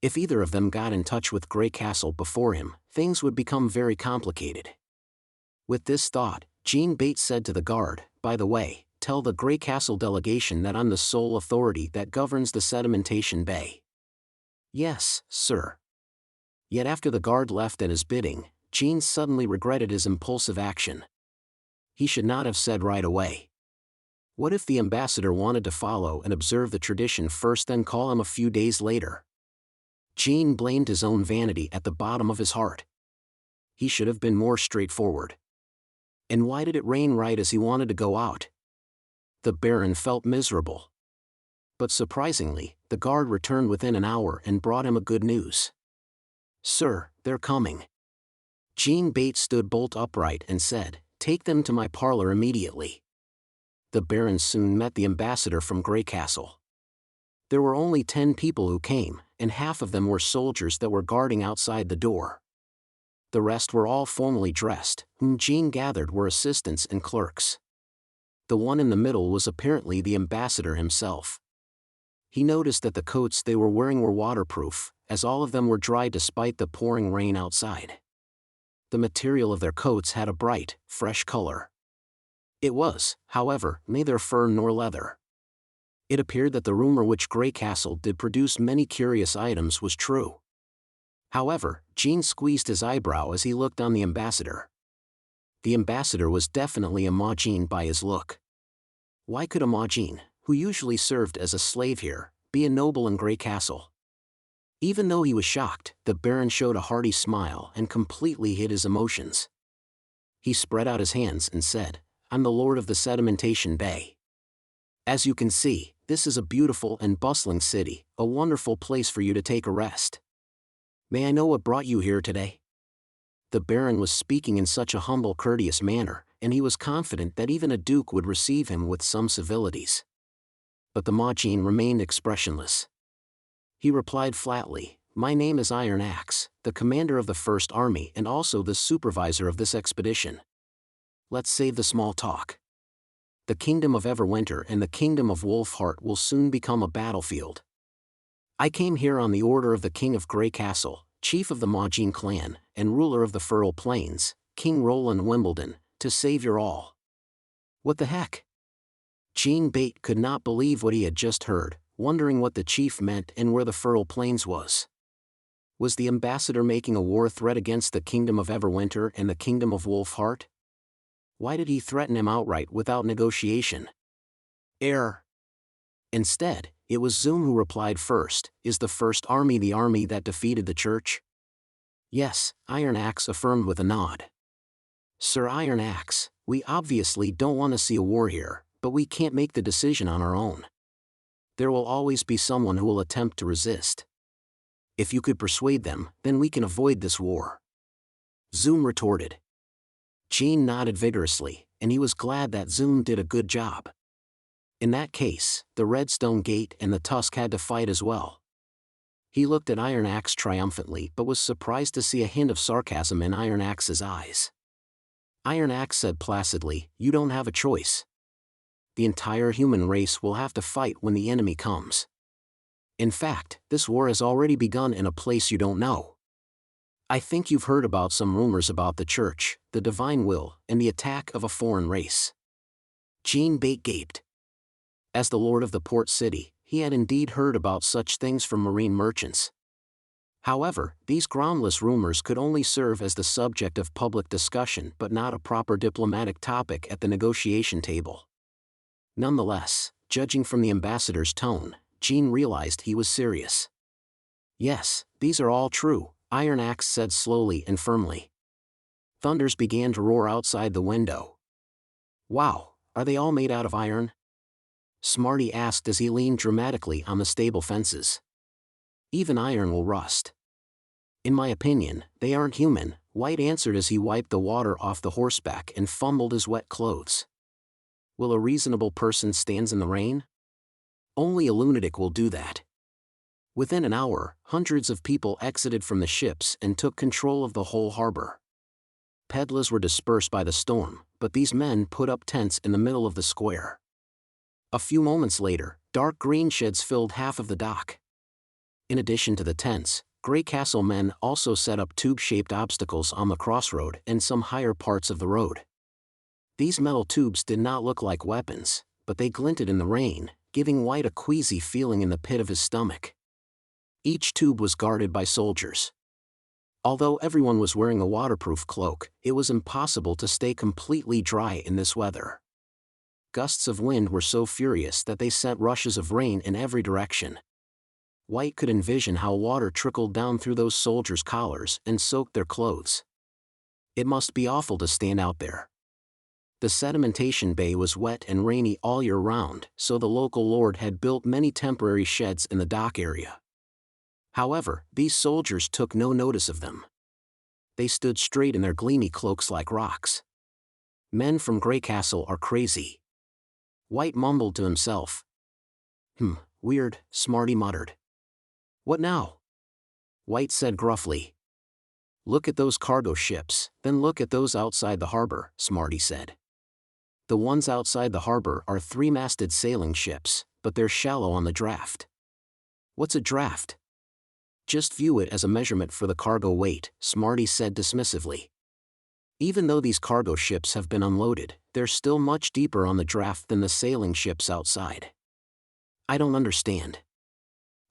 If either of them got in touch with Graycastle before him, things would become very complicated. With this thought, Jean Bate said to the guard, "By the way, tell the Graycastle delegation that I'm the sole authority that governs the sedimentation bay." "Yes, sir." Yet after the guard left at his bidding, Jean suddenly regretted his impulsive action. He should not have said right away. What if the ambassador wanted to follow and observe the tradition first then call him a few days later? Jean blamed his own vanity at the bottom of his heart. He should have been more straightforward. And why did it rain right as he wanted to go out? The Baron felt miserable. But surprisingly, the guard returned within an hour and brought him a good news. "Sir, they're coming." Jean Bate stood bolt upright and said, "Take them to my parlor immediately." The Baron soon met the ambassador from Graycastle. There were only 10 people who came, and half of them were soldiers that were guarding outside the door. The rest were all formally dressed, whom Jean gathered were assistants and clerks. The one in the middle was apparently the ambassador himself. He noticed that the coats they were wearing were waterproof, as all of them were dry despite the pouring rain outside. The material of their coats had a bright, fresh color. It was, however, neither fur nor leather. It appeared that the rumor which Graycastle did produce many curious items was true. However, Jean squeezed his eyebrow as he looked on the ambassador. The ambassador was definitely a Majin by his look. Why could a Majin, who usually served as a slave here, be a noble in Graycastle? Even though he was shocked, the Baron showed a hearty smile and completely hid his emotions. He spread out his hands and said, "I'm the Lord of the Sedimentation Bay. As you can see, this is a beautiful and bustling city, a wonderful place for you to take a rest. May I know what brought you here today?" The Baron was speaking in such a humble, courteous manner, and he was confident that even a duke would receive him with some civilities. But the Majin remained expressionless. He replied flatly, "My name is Iron Axe, the commander of the First Army and also the supervisor of this expedition. Let's save the small talk. The kingdom of Everwinter and the kingdom of Wolfheart will soon become a battlefield. I came here on the order of the king of Graycastle, chief of the Majin clan, and ruler of the Feral Plains, King Roland Wimbledon, to save your all." What the heck? Jean Bate could not believe what he had just heard, wondering what the chief meant and where the Feral Plains was. Was the ambassador making a war threat against the kingdom of Everwinter and the kingdom of Wolfheart? Why did he threaten him outright without negotiation? Error. Instead, it was Zoom who replied first, "Is the First Army the army that defeated the church?" "Yes," Iron Axe affirmed with a nod. "Sir Iron Axe, we obviously don't want to see a war here, but we can't make the decision on our own. There will always be someone who will attempt to resist. If you could persuade them, then we can avoid this war." Zoom retorted. Jean nodded vigorously, and he was glad that Zoom did a good job. In that case, the Redstone Gate and the Tusk had to fight as well. He looked at Iron Axe triumphantly but was surprised to see a hint of sarcasm in Iron Axe's eyes. Iron Axe said placidly, "You don't have a choice. The entire human race will have to fight when the enemy comes. In fact, this war has already begun in a place you don't know. I think you've heard about some rumors about the church, the divine will, and the attack of a foreign race." Jean Bate gaped. As the lord of the port city, he had indeed heard about such things from marine merchants. However, these groundless rumors could only serve as the subject of public discussion but not a proper diplomatic topic at the negotiation table. Nonetheless, judging from the ambassador's tone, Jean realized he was serious. "Yes, these are all true," Iron Axe said slowly and firmly. Thunders began to roar outside the window. "Wow, are they all made out of iron?" Smarty asked as he leaned dramatically on the stable fences. "Even iron will rust." "In my opinion, they aren't human," White answered as he wiped the water off the horseback and fumbled his wet clothes. "Will a reasonable person stand in the rain? Only a lunatic will do that." Within an hour, hundreds of people exited from the ships and took control of the whole harbor. Peddlers were dispersed by the storm, but these men put up tents in the middle of the square. A few moments later, dark green sheds filled half of the dock. In addition to the tents, Graycastle men also set up tube-shaped obstacles on the crossroad and some higher parts of the road. These metal tubes did not look like weapons, but they glinted in the rain, giving White a queasy feeling in the pit of his stomach. Each tube was guarded by soldiers. Although everyone was wearing a waterproof cloak, it was impossible to stay completely dry in this weather. Gusts of wind were so furious that they sent rushes of rain in every direction. White could envision how water trickled down through those soldiers' collars and soaked their clothes. It must be awful to stand out there. The sedimentation bay was wet and rainy all year round, so the local lord had built many temporary sheds in the dock area. However, these soldiers took no notice of them. They stood straight in their gleamy cloaks like rocks. "Men from Graycastle are crazy." White mumbled to himself. Weird," Smarty muttered. "What now?" White said gruffly. "Look at those cargo ships, then look at those outside the harbor," Smarty said. "The ones outside the harbor are three-masted sailing ships, but they're shallow on the draft." "What's a draft?" "Just view it as a measurement for the cargo weight," Smarty said dismissively. "Even though these cargo ships have been unloaded, they're still much deeper on the draft than the sailing ships outside." "I don't understand.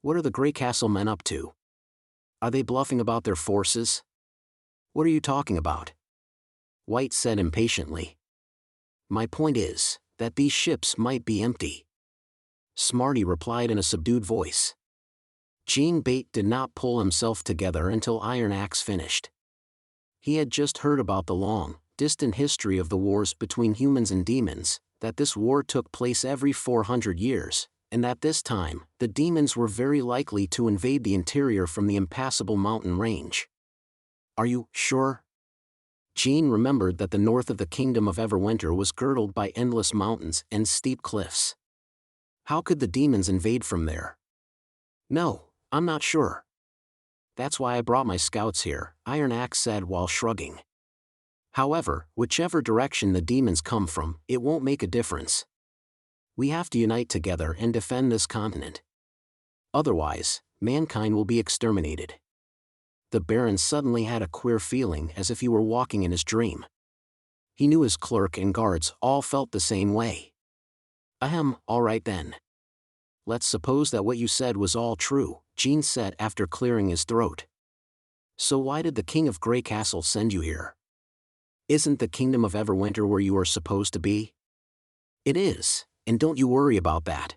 What are the Graycastle men up to? Are they bluffing about their forces?" "What are you talking about?" White said impatiently. "My point is that these ships might be empty. Smarty replied in a subdued voice. Jean Bate did not pull himself together until Iron Axe finished. He had just heard about the long, distant history of the wars between humans and demons, that this war took place every 400 years, and that this time, the demons were very likely to invade the interior from the impassable mountain range. Are you sure? Jean remembered that the north of the kingdom of Everwinter was girdled by endless mountains and steep cliffs. How could the demons invade from there? No, I'm not sure. That's why I brought my scouts here, Iron Axe said while shrugging. However, whichever direction the demons come from, it won't make a difference. We have to unite together and defend this continent. Otherwise, mankind will be exterminated. The Baron suddenly had a queer feeling as if he were walking in his dream. He knew his clerk and guards all felt the same way. Ahem, all right then. Let's suppose that what you said was all true, Jean said after clearing his throat. So why did the King of Graycastle send you here? Isn't the kingdom of Everwinter where you are supposed to be? It is, and don't you worry about that.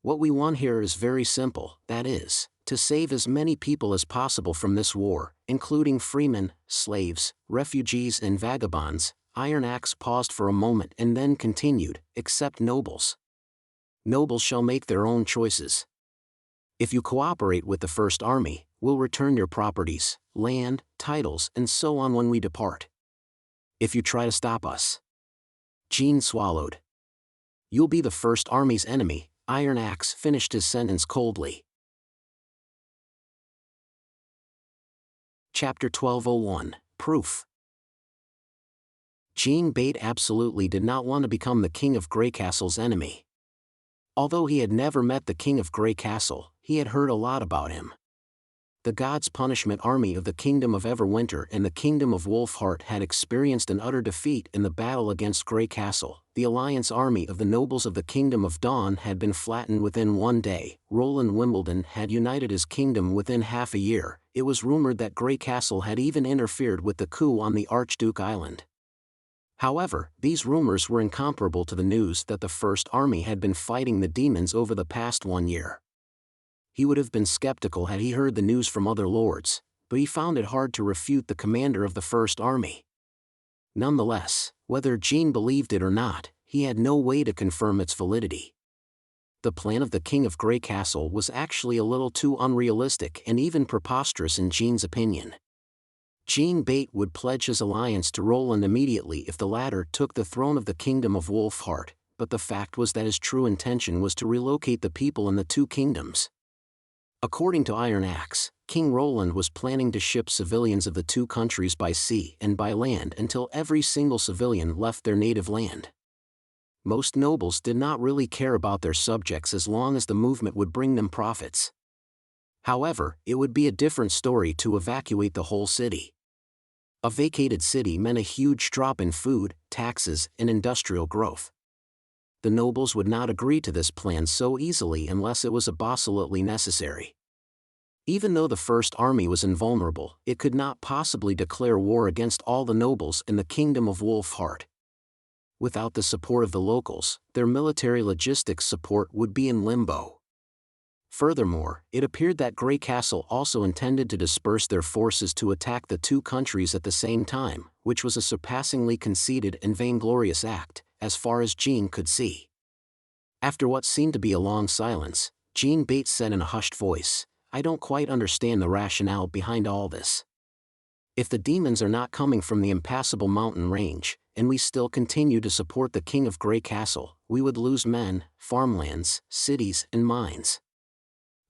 What we want here is very simple, that is, to save as many people as possible from this war, including freemen, slaves, refugees and vagabonds. Iron Axe paused for a moment and then continued, except nobles. Nobles shall make their own choices. If you cooperate with the First Army, we'll return your properties, land, titles and so on when we depart. If you try to stop us. Jean swallowed. You'll be the First Army's enemy, Iron Axe finished his sentence coldly. Chapter 1201, Proof. Jean Bate absolutely did not want to become the King of Graycastle's enemy. Although he had never met the King of Graycastle, he had heard a lot about him. The God's Punishment Army of the Kingdom of Everwinter and the Kingdom of Wolfheart had experienced an utter defeat in the battle against Graycastle. The Alliance Army of the nobles of the Kingdom of Dawn had been flattened within one day. Roland Wimbledon had united his kingdom within half a year. It was rumored that Graycastle had even interfered with the coup on the Archduke Island. However, these rumors were incomparable to the news that the First Army had been fighting the demons over the past 1 year. He would have been skeptical had he heard the news from other lords, but he found it hard to refute the commander of the First Army. Nonetheless, whether Jean believed it or not, he had no way to confirm its validity. The plan of the King of Graycastle was actually a little too unrealistic and even preposterous in Jean's opinion. Jean Bate would pledge his alliance to Roland immediately if the latter took the throne of the Kingdom of Wolfheart, but the fact was that his true intention was to relocate the people in the two kingdoms. According to Iron Axe, King Roland was planning to ship civilians of the two countries by sea and by land until every single civilian left their native land. Most nobles did not really care about their subjects as long as the movement would bring them profits. However, it would be a different story to evacuate the whole city. A vacated city meant a huge drop in food, taxes, and industrial growth. The nobles would not agree to this plan so easily unless it was absolutely necessary. Even though the First Army was invulnerable, it could not possibly declare war against all the nobles in the Kingdom of Wolfheart. Without the support of the locals, their military logistics support would be in limbo. Furthermore, it appeared that Graycastle also intended to disperse their forces to attack the two countries at the same time, which was a surpassingly conceited and vainglorious act, as far as Jean could see. After what seemed to be a long silence, Jean Bate said in a hushed voice, I don't quite understand the rationale behind all this. If the demons are not coming from the impassable mountain range, and we still continue to support the King of Graycastle, we would lose men, farmlands, cities, and mines.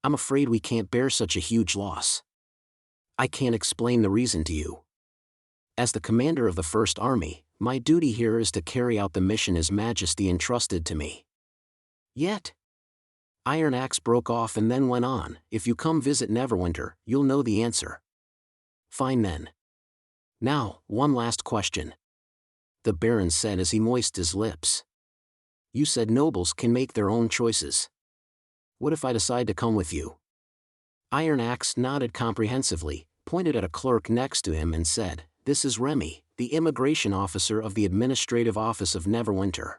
I'm afraid we can't bear such a huge loss. I can't explain the reason to you. As the commander of the First Army, my duty here is to carry out the mission His Majesty entrusted to me. Yet, Iron Axe broke off and then went on, if you come visit Neverwinter, you'll know the answer. Fine then. Now, one last question. The Baron said as he moistened his lips. You said nobles can make their own choices. What if I decide to come with you? Iron Axe nodded comprehensively, pointed at a clerk next to him and said, This is Remy, the immigration officer of the Administrative Office of Neverwinter.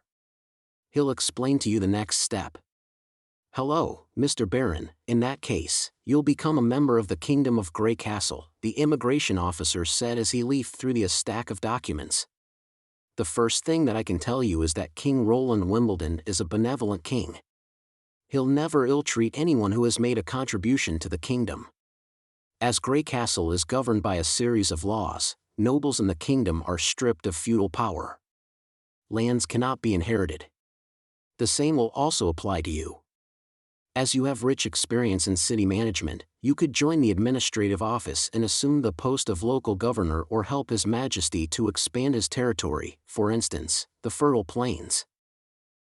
He'll explain to you the next step. Hello, Mr. Baron, in that case, you'll become a member of the Kingdom of Graycastle, the immigration officer said as he leafed through the stack of documents. The first thing that I can tell you is that King Roland Wimbledon is a benevolent king. He'll never ill-treat anyone who has made a contribution to the kingdom. As Graycastle is governed by a series of laws, nobles in the kingdom are stripped of feudal power. Lands cannot be inherited. The same will also apply to you. As you have rich experience in city management, you could join the administrative office and assume the post of local governor or help His Majesty to expand his territory, for instance, the fertile plains.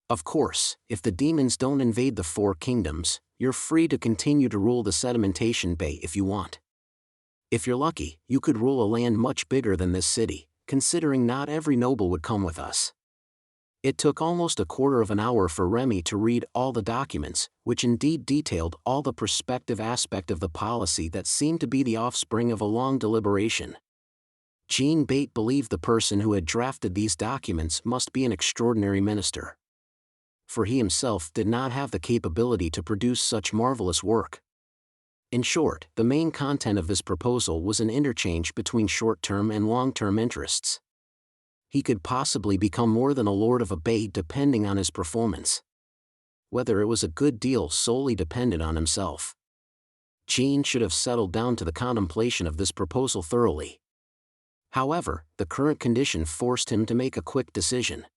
Of course, if the demons don't invade the four kingdoms, you're free to continue to rule the sedimentation bay if you want. If you're lucky, you could rule a land much bigger than this city, considering not every noble would come with us. It took almost a quarter of an hour for Remy to read all the documents, which indeed detailed all the prospective aspect of the policy that seemed to be the offspring of a long deliberation. Jean Bate believed the person who had drafted these documents must be an extraordinary minister. For he himself did not have the capability to produce such marvelous work. In short, the main content of this proposal was an interchange between short-term and long-term interests. He could possibly become more than a lord of a bay depending on his performance. Whether it was a good deal solely depended on himself. Jean should have settled down to the contemplation of this proposal thoroughly. However, the current condition forced him to make a quick decision.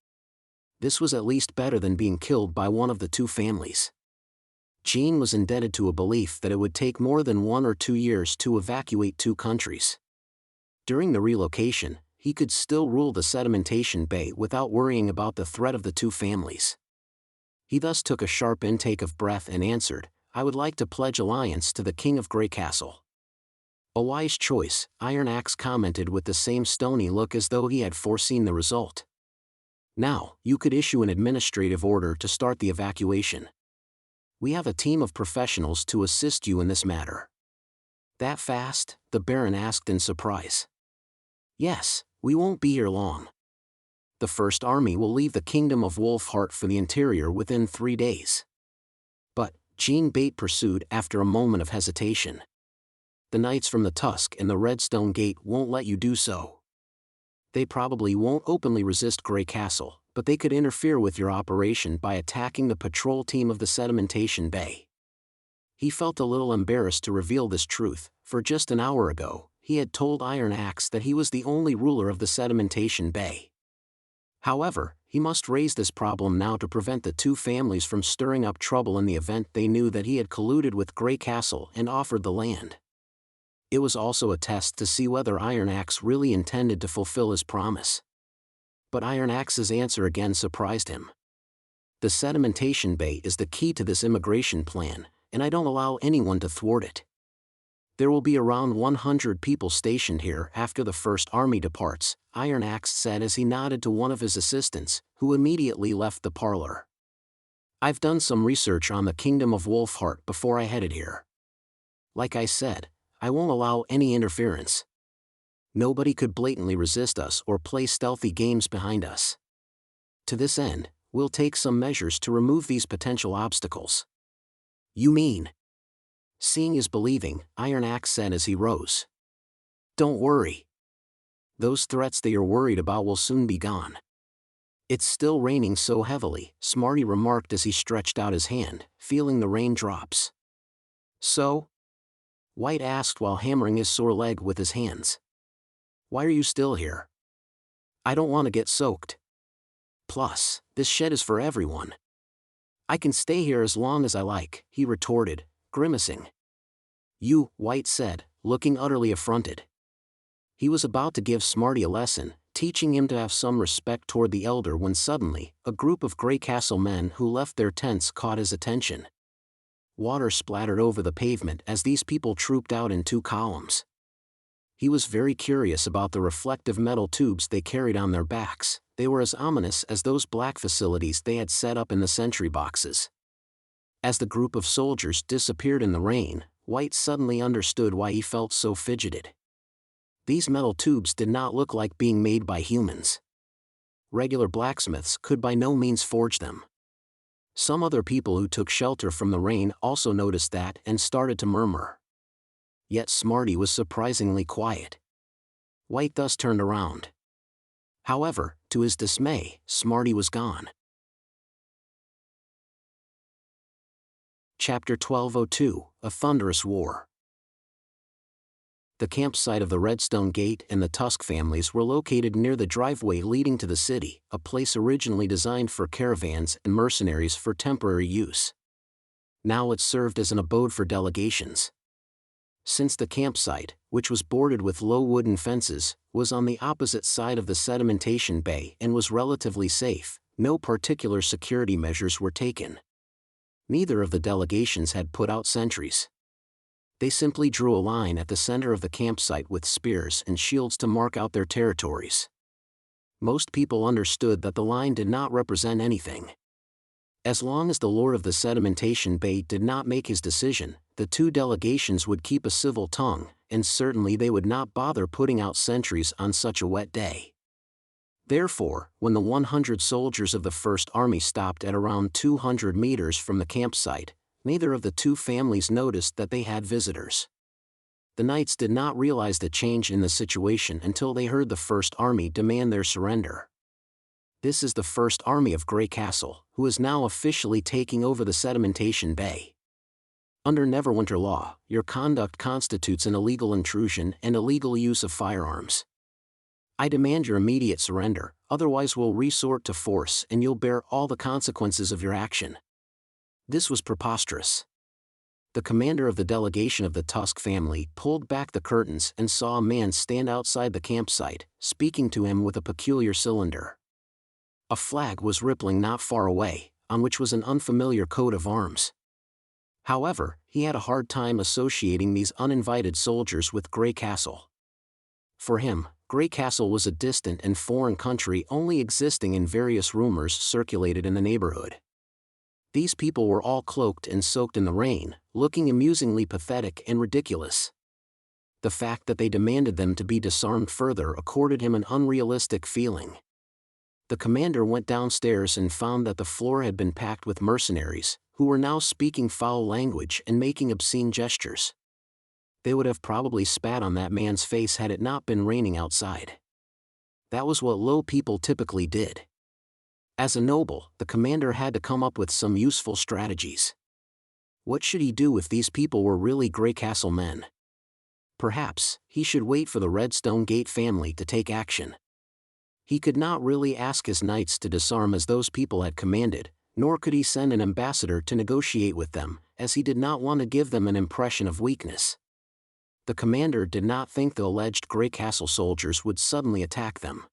This was at least better than being killed by one of the two families. Jean was indebted to a belief that it would take more than 1 or 2 years to evacuate 2 countries. During the relocation, he could still rule the sedimentation bay without worrying about the threat of the 2 families. He thus took a sharp intake of breath and answered, "I would like to pledge allegiance to the King of Graycastle." "A wise choice," Iron Axe commented with the same stony look as though he had foreseen the result. "Now, you could issue an administrative order to start the evacuation. We have a team of professionals to assist you in this matter." "That fast?" the Baron asked in surprise. "Yes, we won't be here long. The First Army will leave the Kingdom of Wolfheart for the interior within 3 days." "But," Jean Bate pursued after a moment of hesitation, "the knights from the Tusk and the Redstone Gate won't let you do so. They probably won't openly resist Graycastle, but they could interfere with your operation by attacking the patrol team of the sedimentation bay." He felt a little embarrassed to reveal this truth, for just an hour ago, he had told Iron Axe that he was the only ruler of the sedimentation bay. However, he must raise this problem now to prevent the 2 families from stirring up trouble in the event they knew that he had colluded with Graycastle and offered the land. It was also a test to see whether Iron Axe really intended to fulfill his promise. But Iron Axe's answer again surprised him. "The sedimentation bay is the key to this immigration plan, and I don't allow anyone to thwart it. There will be around 100 people stationed here after the First Army departs," Iron Axe said as he nodded to one of his assistants, who immediately left the parlor. "I've done some research on the Kingdom of Wolfheart before I headed here. Like I said, I won't allow any interference. Nobody could blatantly resist us or play stealthy games behind us. To this end, we'll take some measures to remove these potential obstacles." "You mean?" Seeing is believing, Iron Axe said as he rose. "Don't worry. Those threats that you're worried about will soon be gone." "It's still raining so heavily," Smarty remarked as he stretched out his hand, feeling the raindrops. "So?" White asked while hammering his sore leg with his hands. "Why are you still here?" "I don't want to get soaked. Plus, this shed is for everyone. I can stay here as long as I like," he retorted, grimacing. "You," White said, looking utterly affronted. He was about to give Smarty a lesson, teaching him to have some respect toward the elder when suddenly, a group of Graycastle men who left their tents caught his attention. Water splattered over the pavement as these people trooped out in 2 columns. He was very curious about the reflective metal tubes they carried on their backs. They were as ominous as those black facilities they had set up in the sentry boxes. As the group of soldiers disappeared in the rain, White suddenly understood why he felt so fidgeted. These metal tubes did not look like being made by humans. Regular blacksmiths could by no means forge them. Some other people who took shelter from the rain also noticed that and started to murmur. Yet Smarty was surprisingly quiet. White thus turned around. However, to his dismay, Smarty was gone. Chapter 1202, A Thunderous War. The campsite of the Redstone Gate and the Tusk families were located near the driveway leading to the city, a place originally designed for caravans and mercenaries for temporary use. Now it served as an abode for delegations. Since the campsite, which was bordered with low wooden fences, was on the opposite side of the sedimentation bay and was relatively safe, no particular security measures were taken. Neither of the delegations had put out sentries. They simply drew a line at the center of the campsite with spears and shields to mark out their territories. Most people understood that the line did not represent anything. As long as the lord of the sedimentation bay did not make his decision, the two delegations would keep a civil tongue, and certainly they would not bother putting out sentries on such a wet day. Therefore, when the 100 soldiers of the First Army stopped at around 200 meters from the campsite, neither of the two families noticed that they had visitors. The knights did not realize the change in the situation until they heard the First Army demand their surrender. This is the First Army of Graycastle, who is now officially taking over the sedimentation bay. Under Neverwinter law, your conduct constitutes an illegal intrusion and illegal use of firearms. I demand your immediate surrender, otherwise we'll resort to force and you'll bear all the consequences of your action. This was preposterous. The commander of the delegation of the Tusk family pulled back the curtains and saw a man stand outside the campsite, speaking to him with a peculiar cylinder. A flag was rippling not far away, on which was an unfamiliar coat of arms. However, he had a hard time associating these uninvited soldiers with Graycastle. For him, Graycastle was a distant and foreign country only existing in various rumors circulated in the neighborhood. These people were all cloaked and soaked in the rain, looking amusingly pathetic and ridiculous. The fact that they demanded them to be disarmed further accorded him an unrealistic feeling. The commander went downstairs and found that the floor had been packed with mercenaries, who were now speaking foul language and making obscene gestures. They would have probably spat on that man's face had it not been raining outside. That was what low people typically did. As a noble, the commander had to come up with some useful strategies. What should he do if these people were really Graycastle men? Perhaps he should wait for the Redstone Gate family to take action. He could not really ask his knights to disarm as those people had commanded, nor could he send an ambassador to negotiate with them, as he did not want to give them an impression of weakness. The commander did not think the alleged Graycastle soldiers would suddenly attack them.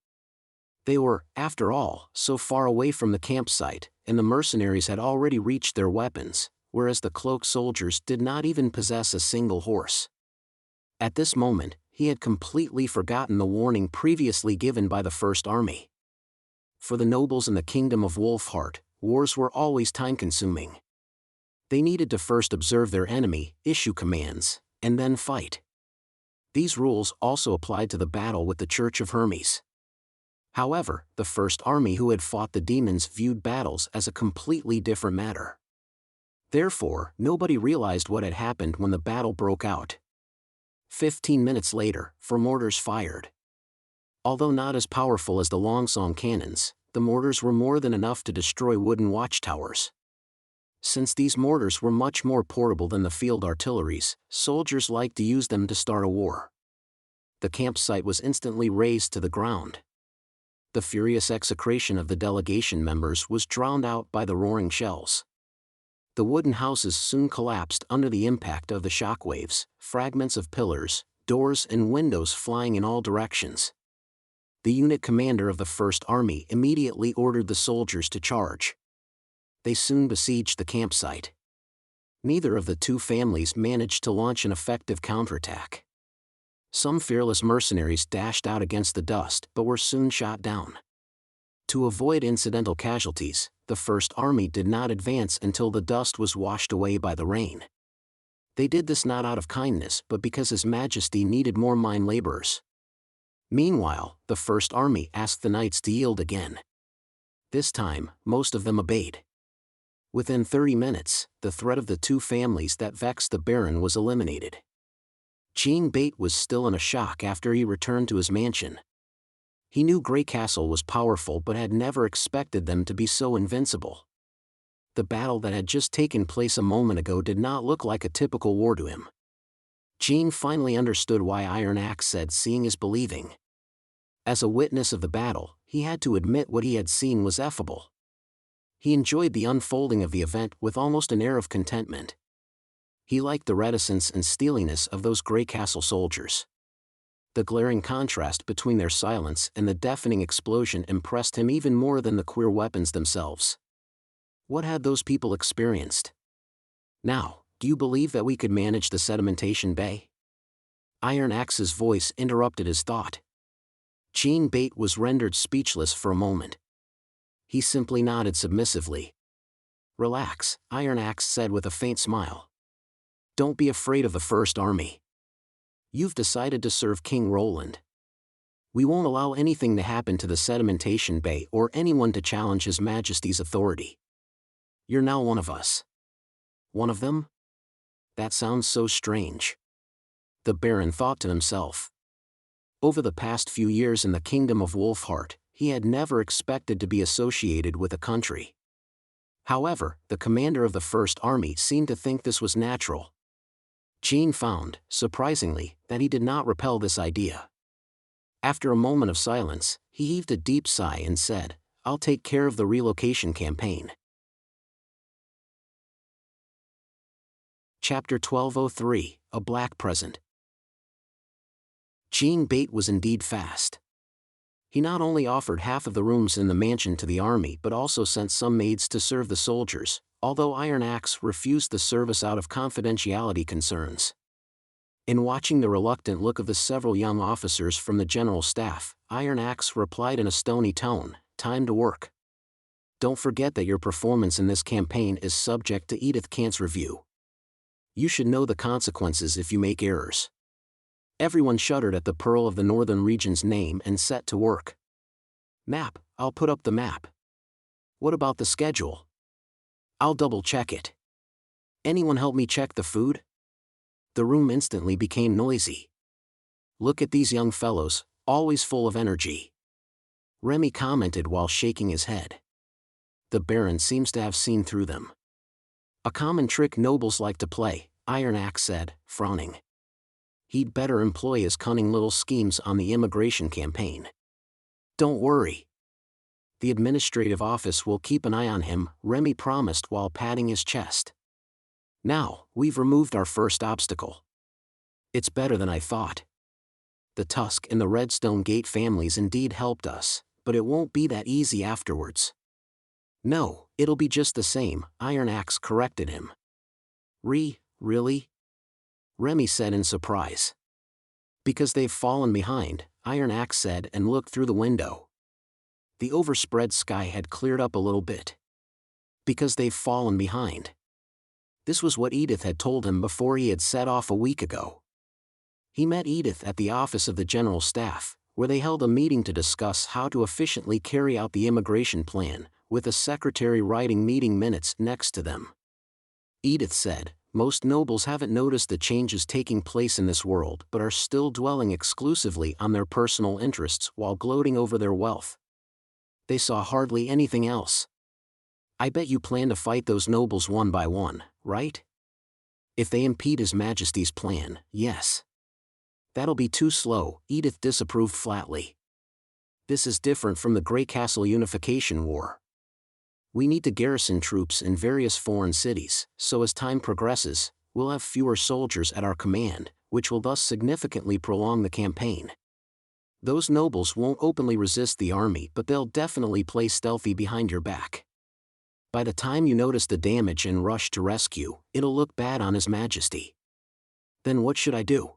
They were, after all, so far away from the campsite, and the mercenaries had already reached their weapons, whereas the cloaked soldiers did not even possess a single horse. At this moment, he had completely forgotten the warning previously given by the First Army. For the nobles in the kingdom of Wolfheart, wars were always time-consuming. They needed to first observe their enemy, issue commands, and then fight. These rules also applied to the battle with the Church of Hermes. However, the First Army who had fought the demons viewed battles as a completely different matter. Therefore, nobody realized what had happened when the battle broke out. 15 minutes later, four mortars fired. Although not as powerful as the Longsong cannons, the mortars were more than enough to destroy wooden watchtowers. Since these mortars were much more portable than the field artilleries, soldiers liked to use them to start a war. The campsite was instantly razed to the ground. The furious execration of the delegation members was drowned out by the roaring shells. The wooden houses soon collapsed under the impact of the shockwaves, fragments of pillars, doors and windows flying in all directions. The unit commander of the First Army immediately ordered the soldiers to charge. They soon besieged the campsite. Neither of the two families managed to launch an effective counterattack. Some fearless mercenaries dashed out against the dust but were soon shot down. To avoid incidental casualties, the First Army did not advance until the dust was washed away by the rain. They did this not out of kindness but because His Majesty needed more mine laborers. Meanwhile, the First Army asked the knights to yield again. This time, most of them obeyed. Within 30 minutes, the threat of the two families that vexed the Baron was eliminated. Cheng Yan was still in a shock after he returned to his mansion. He knew Graycastle was powerful but had never expected them to be so invincible. The battle that had just taken place a moment ago did not look like a typical war to him. Cheng finally understood why Iron Axe said seeing is believing. As a witness of the battle, he had to admit what he had seen was effable. He enjoyed the unfolding of the event with almost an air of contentment. He liked the reticence and steeliness of those Graycastle soldiers. The glaring contrast between their silence and the deafening explosion impressed him even more than the queer weapons themselves. What had those people experienced? Now, do you believe that we could manage the sedimentation bay? Iron Axe's voice interrupted his thought. Cheng Yan was rendered speechless for a moment. He simply nodded submissively. Relax, Iron Axe said with a faint smile. Don't be afraid of the First Army. You've decided to serve King Roland. We won't allow anything to happen to the sedimentation bay or anyone to challenge His Majesty's authority. You're now one of us. One of them? That sounds so strange. The Baron thought to himself. Over the past few years in the kingdom of Wolfheart, he had never expected to be associated with a country. However, the commander of the First Army seemed to think this was natural. Cheng found, surprisingly, that he did not repel this idea. After a moment of silence, he heaved a deep sigh and said, I'll take care of the relocation campaign. Chapter 1203, A Black Present. Cheng Yan was indeed fast. He not only offered half of the rooms in the mansion to the army but also sent some maids to serve the soldiers, although Iron Axe refused the service out of confidentiality concerns. In watching the reluctant look of the several young officers from the general staff, Iron Axe replied in a stony tone, Time to work. Don't forget that your performance in this campaign is subject to Edith Cant's review. You should know the consequences if you make errors. Everyone shuddered at the Pearl of the Northern Region's name and set to work. Map, I'll put up the map. What about the schedule? I'll double-check it. Anyone help me check the food? The room instantly became noisy. Look at these young fellows, always full of energy. Remy commented while shaking his head. The Baron seems to have seen through them. A common trick nobles like to play, Iron Axe said, frowning. He'd better employ his cunning little schemes on the immigration campaign. Don't worry. The administrative office will keep an eye on him, Remy promised while patting his chest. Now, we've removed our first obstacle. It's better than I thought. The Tusk and the Redstone Gate families indeed helped us, but it won't be that easy afterwards. No, it'll be just the same, Iron Axe corrected him. Really? Remy said in surprise. Because they've fallen behind, Iron Axe said and looked through the window. The overspread sky had cleared up a little bit. Because they've fallen behind. This was what Edith had told him before he had set off a week ago. He met Edith at the office of the General Staff, where they held a meeting to discuss how to efficiently carry out the immigration plan, with a secretary writing meeting minutes next to them. Edith said, Most nobles haven't noticed the changes taking place in this world but are still dwelling exclusively on their personal interests while gloating over their wealth. They saw hardly anything else. I bet you plan to fight those nobles one by one, right? If they impede His Majesty's plan, yes. That'll be too slow, Edith disapproved flatly. This is different from the Graycastle Unification War. We need to garrison troops in various foreign cities, so as time progresses, we'll have fewer soldiers at our command, which will thus significantly prolong the campaign. Those nobles won't openly resist the army but they'll definitely play stealthy behind your back. By the time you notice the damage and rush to rescue, it'll look bad on His Majesty. Then what should I do?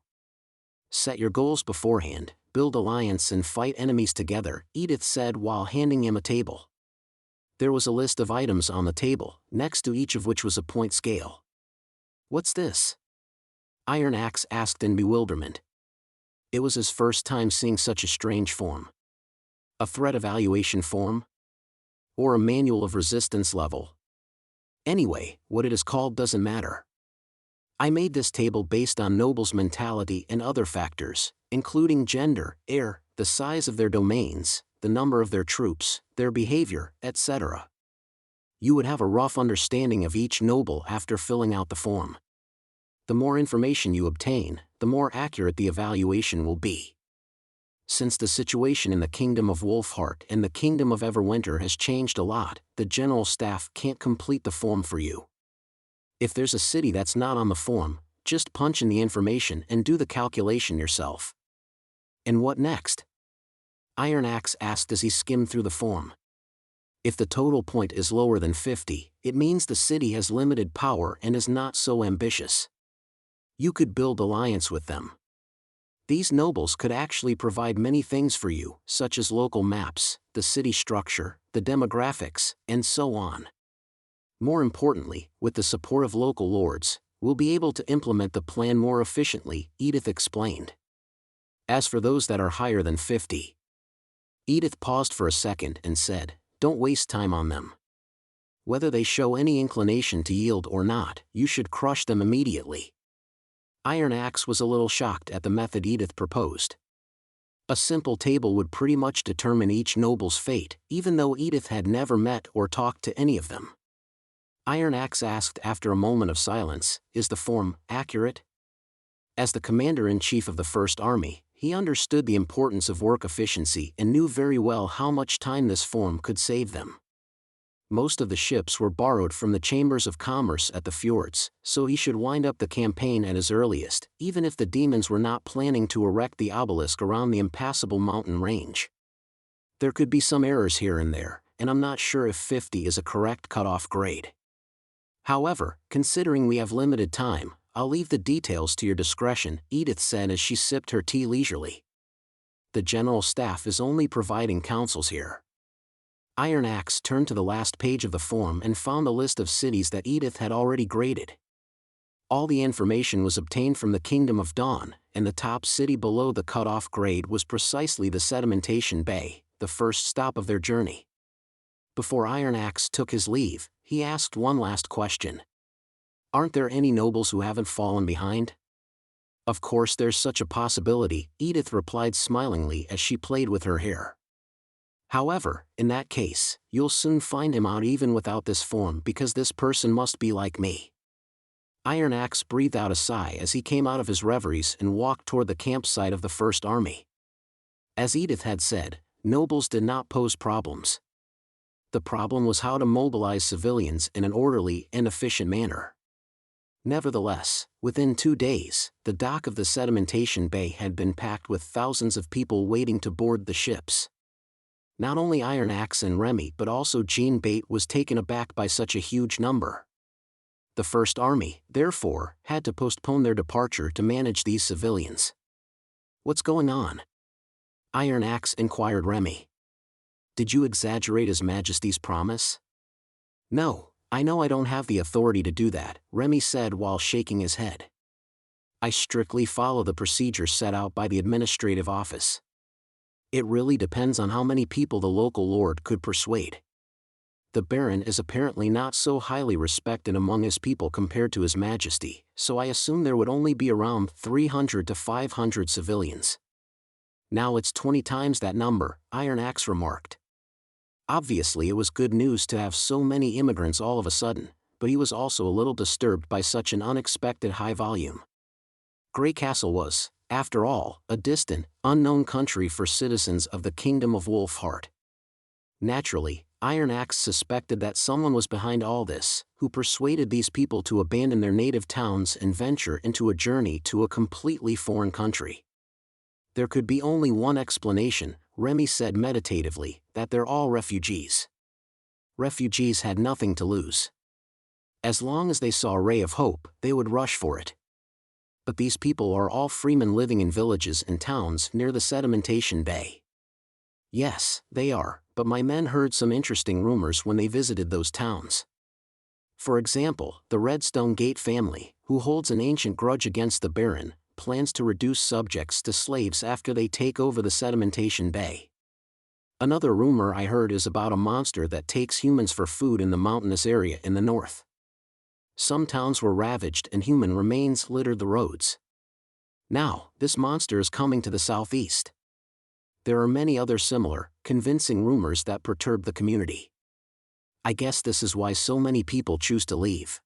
Set your goals beforehand, build alliance and fight enemies together, Edith said while handing him a table. There was a list of items on the table, next to each of which was a point scale. What's this? Iron Axe asked in bewilderment. It was his first time seeing such a strange form. A threat evaluation form? Or a manual of resistance level? Anyway, what it is called doesn't matter. I made this table based on nobles' mentality and other factors, including gender, heir, the size of their domains, the number of their troops, their behavior, etc. You would have a rough understanding of each noble after filling out the form. The more information you obtain, the more accurate the evaluation will be. Since the situation in the Kingdom of Wolfheart and the Kingdom of Everwinter has changed a lot, the general staff can't complete the form for you. If there's a city that's not on the form, just punch in the information and do the calculation yourself. And what next? Iron Axe asked as he skimmed through the form. If the total point is lower than 50, it means the city has limited power and is not so ambitious. You could build alliance with them. These nobles could actually provide many things for you, such as local maps, the city structure, the demographics, and so on. More importantly, with the support of local lords, we'll be able to implement the plan more efficiently, Edith explained. As for those that are higher than 50. Edith paused for a second and said, don't waste time on them. Whether they show any inclination to yield or not, you should crush them immediately. Iron Axe was a little shocked at the method Edith proposed. A simple table would pretty much determine each noble's fate, even though Edith had never met or talked to any of them. Iron Axe asked after a moment of silence, is the form accurate? As the commander-in-chief of the First Army, he understood the importance of work efficiency and knew very well how much time this form could save them. Most of the ships were borrowed from the chambers of commerce at the fjords, so he should wind up the campaign at his earliest, even if the demons were not planning to erect the obelisk around the impassable mountain range. There could be some errors here and there, and I'm not sure if 50 is a correct cutoff grade. However, considering we have limited time, I'll leave the details to your discretion, Edith said as she sipped her tea leisurely. The general staff is only providing counsels here. Iron Axe turned to the last page of the form and found the list of cities that Edith had already graded. All the information was obtained from the Kingdom of Dawn, and the top city below the cutoff grade was precisely the Sedimentation Bay, the first stop of their journey. Before Iron Axe took his leave, he asked one last question. Aren't there any nobles who haven't fallen behind? Of course there's such a possibility, Edith replied smilingly as she played with her hair. However, in that case, you'll soon find him out even without this form because this person must be like me. Iron Axe breathed out a sigh as he came out of his reveries and walked toward the campsite of the First Army. As Edith had said, nobles did not pose problems. The problem was how to mobilize civilians in an orderly and efficient manner. Nevertheless, within 2 days, the dock of the Sedimentation Bay had been packed with thousands of people waiting to board the ships. Not only Iron Axe and Remy but also Jean Bate was taken aback by such a huge number. The First Army, therefore, had to postpone their departure to manage these civilians. What's going on? Iron Axe inquired Remy. Did you exaggerate His Majesty's promise? No, I know I don't have the authority to do that, Remy said while shaking his head. I strictly follow the procedure set out by the administrative office. It really depends on how many people the local lord could persuade. The Baron is apparently not so highly respected among his people compared to His Majesty, so I assume there would only be around 300 to 500 civilians. Now it's 20 times that number, Iron Axe remarked. Obviously it was good news to have so many immigrants all of a sudden, but he was also a little disturbed by such an unexpected high volume. Graycastle was, after all, a distant, unknown country for citizens of the Kingdom of Wolfheart. Naturally, Iron Axe suspected that someone was behind all this, who persuaded these people to abandon their native towns and venture into a journey to a completely foreign country. There could be only one explanation, Remy said meditatively, that they're all refugees. Refugees had nothing to lose. As long as they saw a ray of hope, they would rush for it. But these people are all freemen living in villages and towns near the Sedimentation Bay. Yes, they are, but my men heard some interesting rumors when they visited those towns. For example, the Redstone Gate family, who holds an ancient grudge against the Baron, plans to reduce subjects to slaves after they take over the Sedimentation Bay. Another rumor I heard is about a monster that takes humans for food in the mountainous area in the north. Some towns were ravaged and human remains littered the roads. Now, this monster is coming to the southeast. There are many other similar, convincing rumors that perturb the community. I guess this is why so many people choose to leave.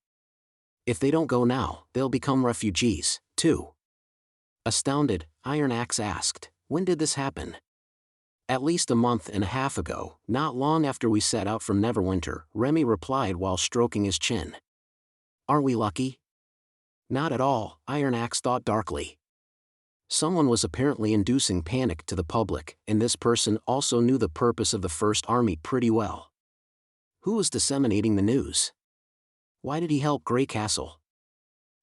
If they don't go now, they'll become refugees, too. Astounded, Iron Axe asked, "When did this happen?" "At least a month and a half ago, not long after we set out from Neverwinter," Remy replied while stroking his chin. "Aren't we lucky?" "Not at all," Iron Axe thought darkly. Someone was apparently inducing panic to the public, and this person also knew the purpose of the First Army pretty well. Who was disseminating the news? Why did he help Graycastle?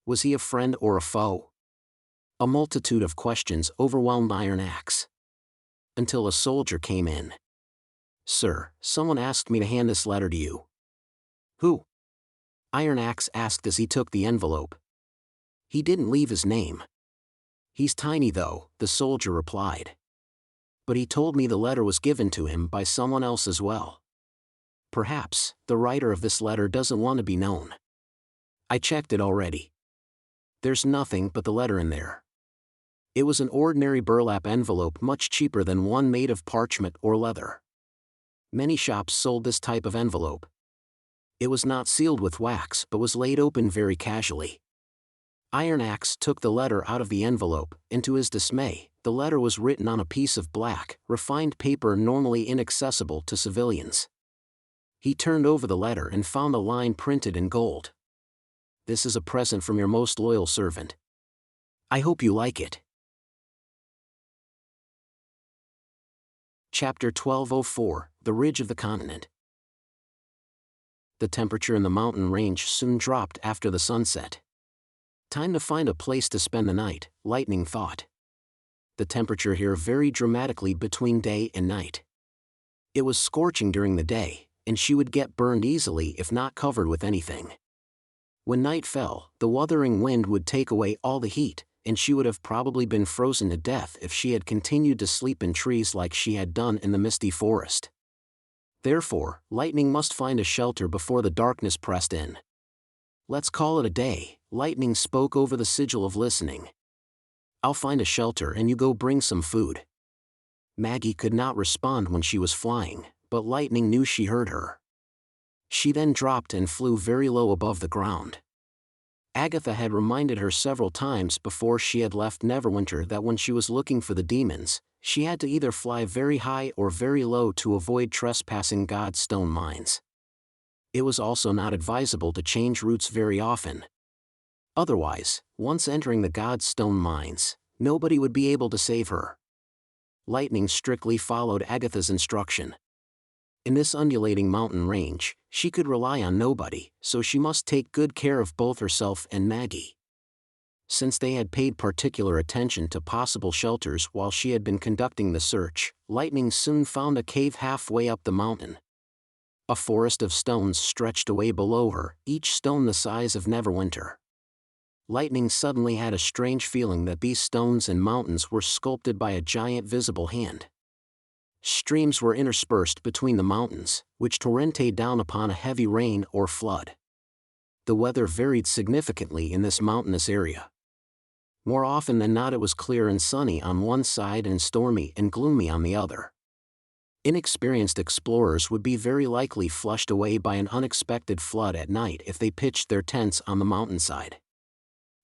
Was he a friend or a foe? A multitude of questions overwhelmed Iron Axe. Until a soldier came in. "Sir, someone asked me to hand this letter to you." "Who?" Iron Axe asked as he took the envelope. "He didn't leave his name." "He's tiny though," the soldier replied. "But he told me the letter was given to him by someone else as well. Perhaps, the writer of this letter doesn't want to be known. I checked it already. There's nothing but the letter in there." It was an ordinary burlap envelope, much cheaper than one made of parchment or leather. Many shops sold this type of envelope. It was not sealed with wax but was laid open very casually. Iron Axe took the letter out of the envelope, and to his dismay, the letter was written on a piece of black, refined paper normally inaccessible to civilians. He turned over the letter and found a line printed in gold. "This is a present from your most loyal servant. I hope you like it." Chapter 1204, The Ridge of the Continent. The temperature in the mountain range soon dropped after the sunset. Time to find a place to spend the night, Lightning thought. The temperature here varied dramatically between day and night. It was scorching during the day, and she would get burned easily if not covered with anything. When night fell, the wuthering wind would take away all the heat, and she would have probably been frozen to death if she had continued to sleep in trees like she had done in the misty forest. Therefore, Lightning must find a shelter before the darkness pressed in. "Let's call it a day," Lightning spoke over the sigil of listening. "I'll find a shelter and you go bring some food." Maggie could not respond when she was flying, but Lightning knew she heard her. She then dropped and flew very low above the ground. Agatha had reminded her several times before she had left Neverwinter that when she was looking for the demons, she had to either fly very high or very low to avoid trespassing God's stone mines. It was also not advisable to change routes very often. Otherwise, once entering the God's stone mines, nobody would be able to save her. Lightning strictly followed Agatha's instruction. In this undulating mountain range, she could rely on nobody, so she must take good care of both herself and Maggie. Since they had paid particular attention to possible shelters while she had been conducting the search, Lightning soon found a cave halfway up the mountain. A forest of stones stretched away below her, each stone the size of Neverwinter. Lightning suddenly had a strange feeling that these stones and mountains were sculpted by a giant visible hand. Streams were interspersed between the mountains, which torrented down upon a heavy rain or flood. The weather varied significantly in this mountainous area. More often than not it was clear and sunny on one side and stormy and gloomy on the other. Inexperienced explorers would be very likely flushed away by an unexpected flood at night if they pitched their tents on the mountainside.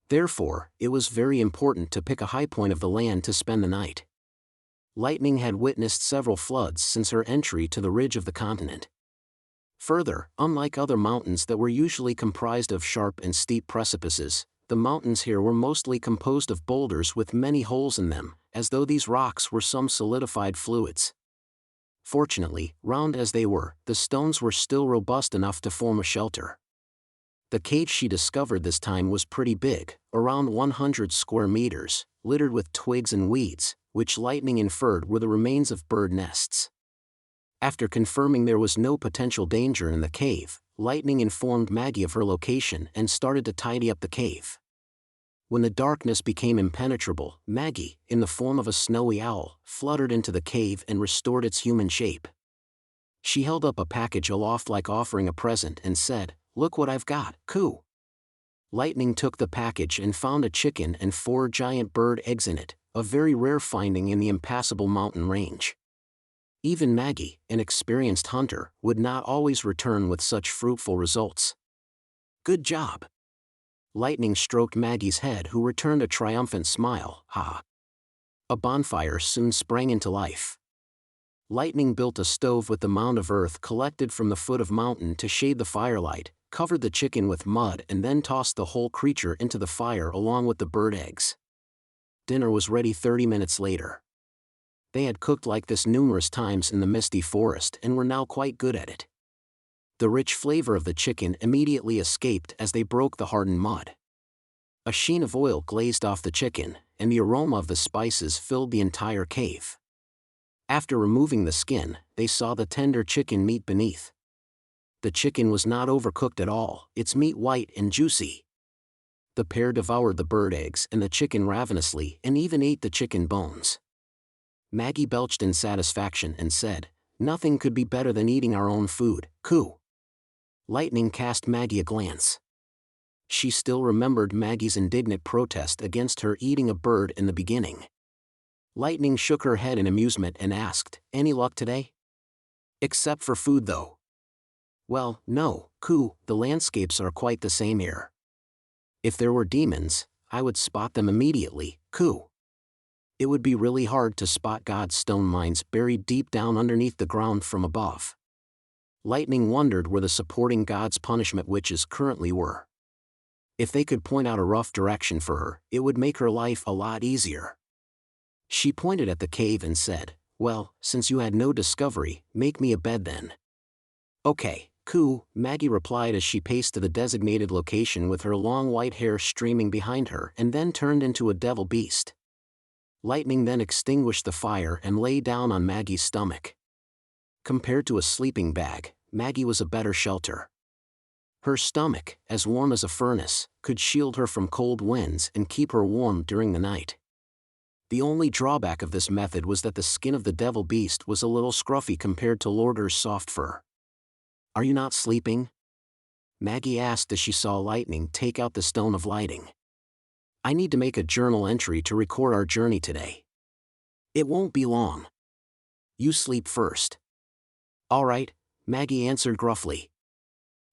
Therefore, it was very important to pick a high point of the land to spend the night. Lightning had witnessed several floods since her entry to the ridge of the continent. Further, unlike other mountains that were usually comprised of sharp and steep precipices, the mountains here were mostly composed of boulders with many holes in them, as though these rocks were some solidified fluids. Fortunately, round as they were, the stones were still robust enough to form a shelter. The cave she discovered this time was pretty big, around 100 square meters, littered with twigs and weeds, which Lightning inferred were the remains of bird nests. After confirming there was no potential danger in the cave, Lightning informed Maggie of her location and started to tidy up the cave. When the darkness became impenetrable, Maggie, in the form of a snowy owl, fluttered into the cave and restored its human shape. She held up a package aloft like offering a present and said, "Look what I've got, Coo." Lightning took the package and found a chicken and 4 giant bird eggs in it, a very rare finding in the impassable mountain range. Even Maggie, an experienced hunter, would not always return with such fruitful results. Good job. Lightning stroked Maggie's head, who returned a triumphant smile. Ha! A bonfire soon sprang into life. Lightning built a stove with the mound of earth collected from the foot of mountain to shade the firelight, covered the chicken with mud, and then tossed the whole creature into the fire along with the bird eggs. Dinner was ready 30 minutes later. They had cooked like this numerous times in the misty forest and were now quite good at it. The rich flavor of the chicken immediately escaped as they broke the hardened mud. A sheen of oil glazed off the chicken, and the aroma of the spices filled the entire cave. After removing the skin, they saw the tender chicken meat beneath. The chicken was not overcooked at all, its meat white and juicy. The pair devoured the bird eggs and the chicken ravenously and even ate the chicken bones. Maggie belched in satisfaction and said, "Nothing could be better than eating our own food, coo." Lightning cast Maggie a glance. She still remembered Maggie's indignant protest against her eating a bird in the beginning. Lightning shook her head in amusement and asked, "Any luck today? Except for food, though." "Well, no, coo, the landscapes are quite the same here. If there were demons, I would spot them immediately, coo. It would be really hard to spot God's stone mines buried deep down underneath the ground from above." Lightning wondered where the supporting God's punishment witches currently were. If they could point out a rough direction for her, it would make her life a lot easier. She pointed at the cave and said, "Well, since you had no discovery, make me a bed then." "Okay, coo," Maggie replied as she paced to the designated location with her long white hair streaming behind her and then turned into a devil beast. Lightning then extinguished the fire and lay down on Maggie's stomach. Compared to a sleeping bag, Maggie was a better shelter. Her stomach, as warm as a furnace, could shield her from cold winds and keep her warm during the night. The only drawback of this method was that the skin of the devil beast was a little scruffy compared to Lorder's soft fur. "Are you not sleeping?" Maggie asked as she saw Lightning take out the stone of lighting. "I need to make a journal entry to record our journey today. It won't be long. You sleep first." "All right," Maggie answered gruffly.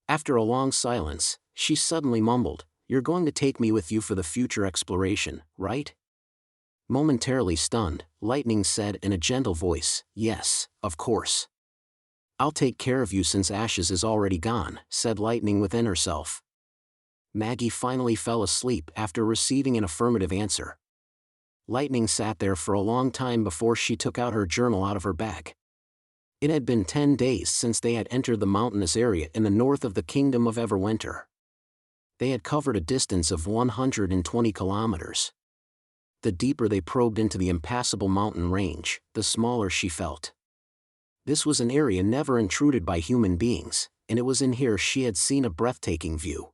After a long silence, she suddenly mumbled, "You're going to take me with you for the future exploration, right?" Momentarily stunned, Lightning said in a gentle voice, "Yes, of course." "I'll take care of you since Ashes is already gone," said Lightning within herself. Maggie finally fell asleep after receiving an affirmative answer. Lightning sat there for a long time before she took out her journal out of her bag. It had been 10 days since they had entered the mountainous area in the north of the Kingdom of Everwinter. They had covered a distance of 120 kilometers. The deeper they probed into the impassable mountain range, the smaller she felt. This was an area never intruded by human beings, and it was in here she had seen a breathtaking view.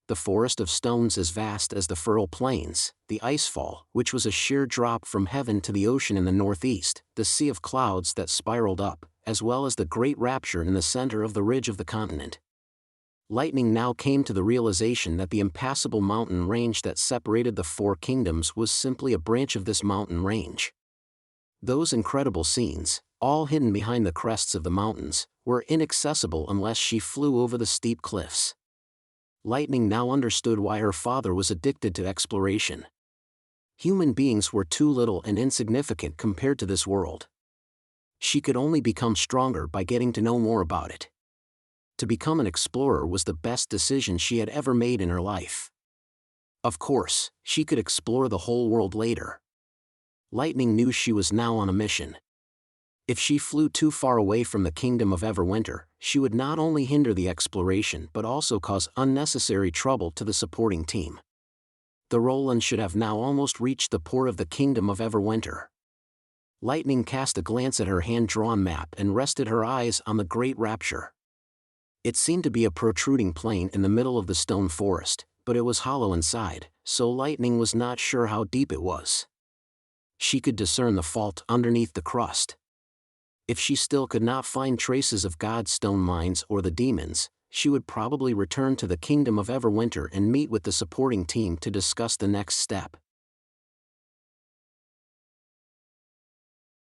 The forest of stones as vast as the Furl Plains, the icefall, which was a sheer drop from heaven to the ocean in the northeast, the sea of clouds that spiraled up, as well as the great rapture in the center of the ridge of the continent. Lightning now came to the realization that the impassable mountain range that separated the 4 kingdoms was simply a branch of this mountain range. Those incredible scenes, all hidden behind the crests of the mountains, were inaccessible unless she flew over the steep cliffs. Lightning now understood why her father was addicted to exploration. Human beings were too little and insignificant compared to this world. She could only become stronger by getting to know more about it. To become an explorer was the best decision she had ever made in her life. Of course, she could explore the whole world later. Lightning knew she was now on a mission. If she flew too far away from the Kingdom of Everwinter, she would not only hinder the exploration but also cause unnecessary trouble to the supporting team. The Roland should have now almost reached the port of the Kingdom of Everwinter. Lightning cast a glance at her hand-drawn map and rested her eyes on the Great Rapture. It seemed to be a protruding plain in the middle of the stone forest, but it was hollow inside, so Lightning was not sure how deep it was. She could discern the fault underneath the crust. If she still could not find traces of God's stone mines or the demons, she would probably return to the Kingdom of Everwinter and meet with the supporting team to discuss the next step.